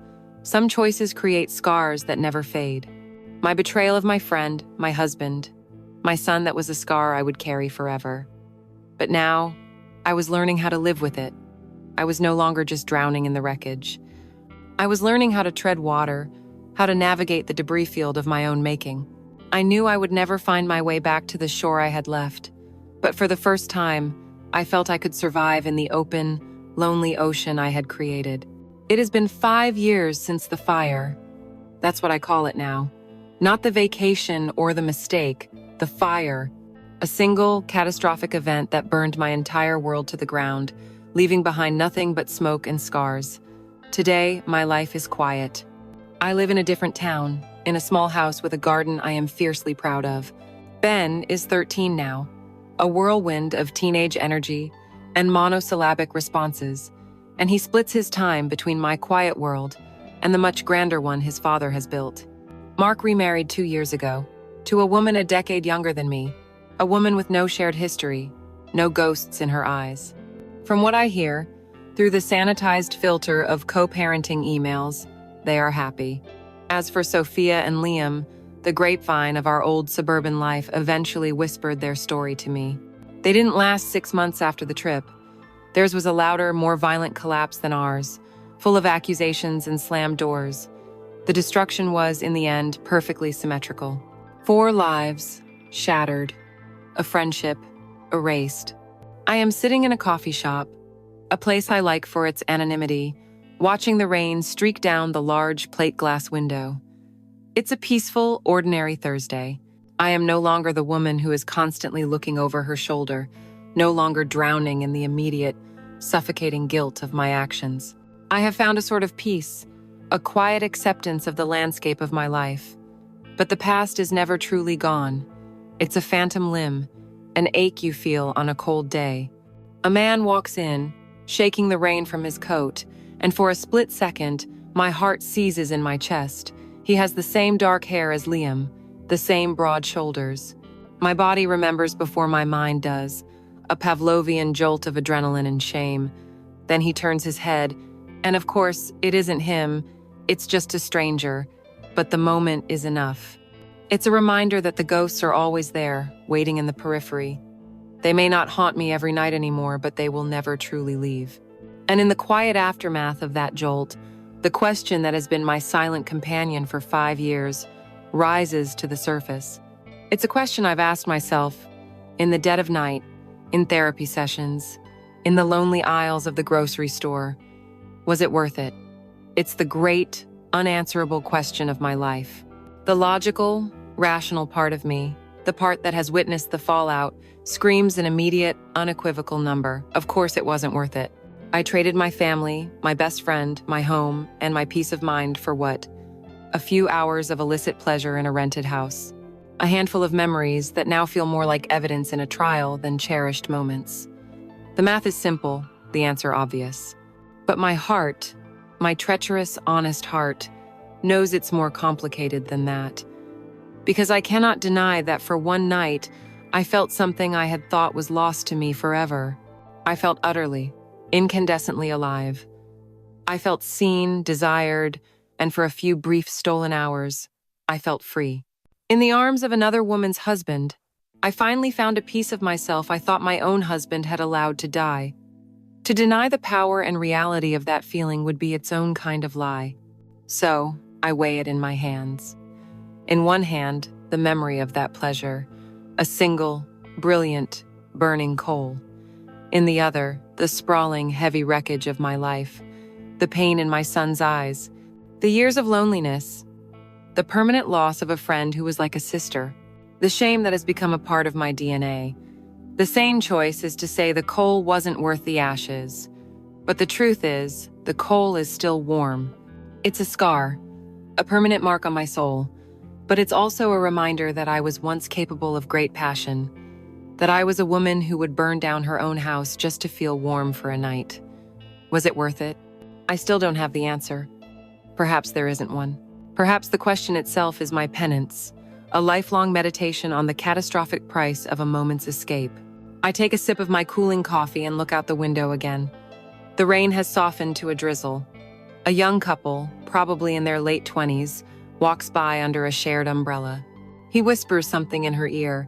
Some choices create scars that never fade. My betrayal of my friend, my husband, my son, that was a scar I would carry forever. But now, I was learning how to live with it. I was no longer just drowning in the wreckage. I was learning how to tread water, how to navigate the debris field of my own making. I knew I would never find my way back to the shore I had left, but for the first time, I felt I could survive in the open, lonely ocean I had created. It has been 5 years since the fire. That's what I call it now. Not the vacation or the mistake, the fire. A single, catastrophic event that burned my entire world to the ground, leaving behind nothing but smoke and scars. Today, my life is quiet. I live in a different town, in a small house with a garden I am fiercely proud of. Ben is 13 now, a whirlwind of teenage energy and monosyllabic responses, and he splits his time between my quiet world and the much grander one his father has built. Mark remarried 2 years ago, to a woman a decade younger than me, a woman with no shared history, no ghosts in her eyes. From what I hear, through the sanitized filter of co-parenting emails, they are happy. As for Sophia and Liam, the grapevine of our old suburban life eventually whispered their story to me. They didn't last 6 months after the trip. Theirs was a louder, more violent collapse than ours, full of accusations and slammed doors. The destruction was, in the end, perfectly symmetrical. 4 lives shattered, a friendship erased. I am sitting in a coffee shop, a place I like for its anonymity, watching the rain streak down the large plate glass window. It's a peaceful, ordinary Thursday. I am no longer the woman who is constantly looking over her shoulder, no longer drowning in the immediate, suffocating guilt of my actions. I have found a sort of peace, a quiet acceptance of the landscape of my life. But the past is never truly gone. It's a phantom limb, an ache you feel on a cold day. A man walks in, shaking the rain from his coat, and for a split second, my heart seizes in my chest. He has the same dark hair as Liam, the same broad shoulders. My body remembers before my mind does, a Pavlovian jolt of adrenaline and shame. Then he turns his head, and of course, it isn't him, it's just a stranger, but the moment is enough. It's a reminder that the ghosts are always there, waiting in the periphery. They may not haunt me every night anymore, but they will never truly leave. And in the quiet aftermath of that jolt, the question that has been my silent companion for 5 years rises to the surface. It's a question I've asked myself in the dead of night, in therapy sessions, in the lonely aisles of the grocery store. Was it worth it? It's the great, unanswerable question of my life. The logical, rational part of me, the part that has witnessed the fallout, screams an immediate, unequivocal number. Of course it wasn't worth it. I traded my family, my best friend, my home, and my peace of mind for what? A few hours of illicit pleasure in a rented house. A handful of memories that now feel more like evidence in a trial than cherished moments. The math is simple, the answer obvious. But my heart, my treacherous, honest heart, knows it's more complicated than that. Because I cannot deny that for one night, I felt something I had thought was lost to me forever. I felt utterly, incandescently alive. I felt seen, desired, and for a few brief stolen hours, I felt free. In the arms of another woman's husband, I finally found a piece of myself I thought my own husband had allowed to die. To deny the power and reality of that feeling would be its own kind of lie. So, I weigh it in my hands. In one hand, the memory of that pleasure, a single, brilliant, burning coal. In the other, the sprawling, heavy wreckage of my life, the pain in my son's eyes, the years of loneliness, the permanent loss of a friend who was like a sister, the shame that has become a part of my DNA. The sane choice is to say the coal wasn't worth the ashes. But the truth is, the coal is still warm. It's a scar, a permanent mark on my soul. But it's also a reminder that I was once capable of great passion, that I was a woman who would burn down her own house just to feel warm for a night. Was it worth it? I still don't have the answer. Perhaps there isn't one. Perhaps the question itself is my penance, a lifelong meditation on the catastrophic price of a moment's escape. I take a sip of my cooling coffee and look out the window again. The rain has softened to a drizzle. A young couple, probably in their late 20s, walks by under a shared umbrella. He whispers something in her ear,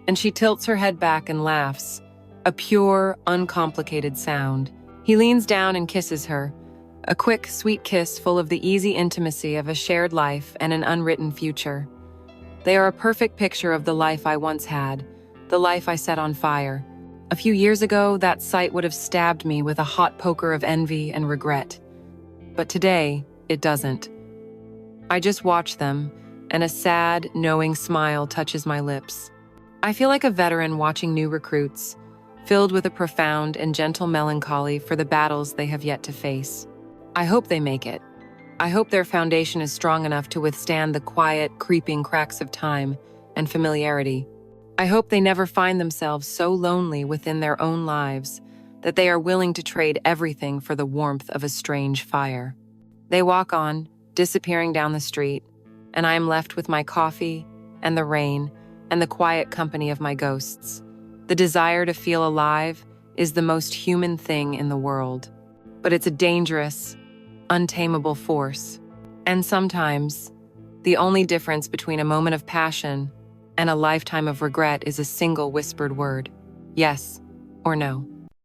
and she tilts her head back and laughs, a pure, uncomplicated sound. He leans down and kisses her, a quick, sweet kiss full of the easy intimacy of a shared life and an unwritten future. They are a perfect picture of the life I once had, the life I set on fire. A few years ago, that sight would have stabbed me with a hot poker of envy and regret. But today, it doesn't. I just watch them, and a sad, knowing smile touches my lips. I feel like a veteran watching new recruits, filled with a profound and gentle melancholy for the battles they have yet to face. I hope they make it. I hope their foundation is strong enough to withstand the quiet, creeping cracks of time and familiarity. I hope they never find themselves so lonely within their own lives that they are willing to trade everything for the warmth of a strange fire. They walk on, disappearing down the street, and I am left with my coffee and the rain and the quiet company of my ghosts. The desire to feel alive is the most human thing in the world, but it's a dangerous, untamable force. And sometimes, the only difference between a moment of passion and a lifetime of regret is a single whispered word, yes or no.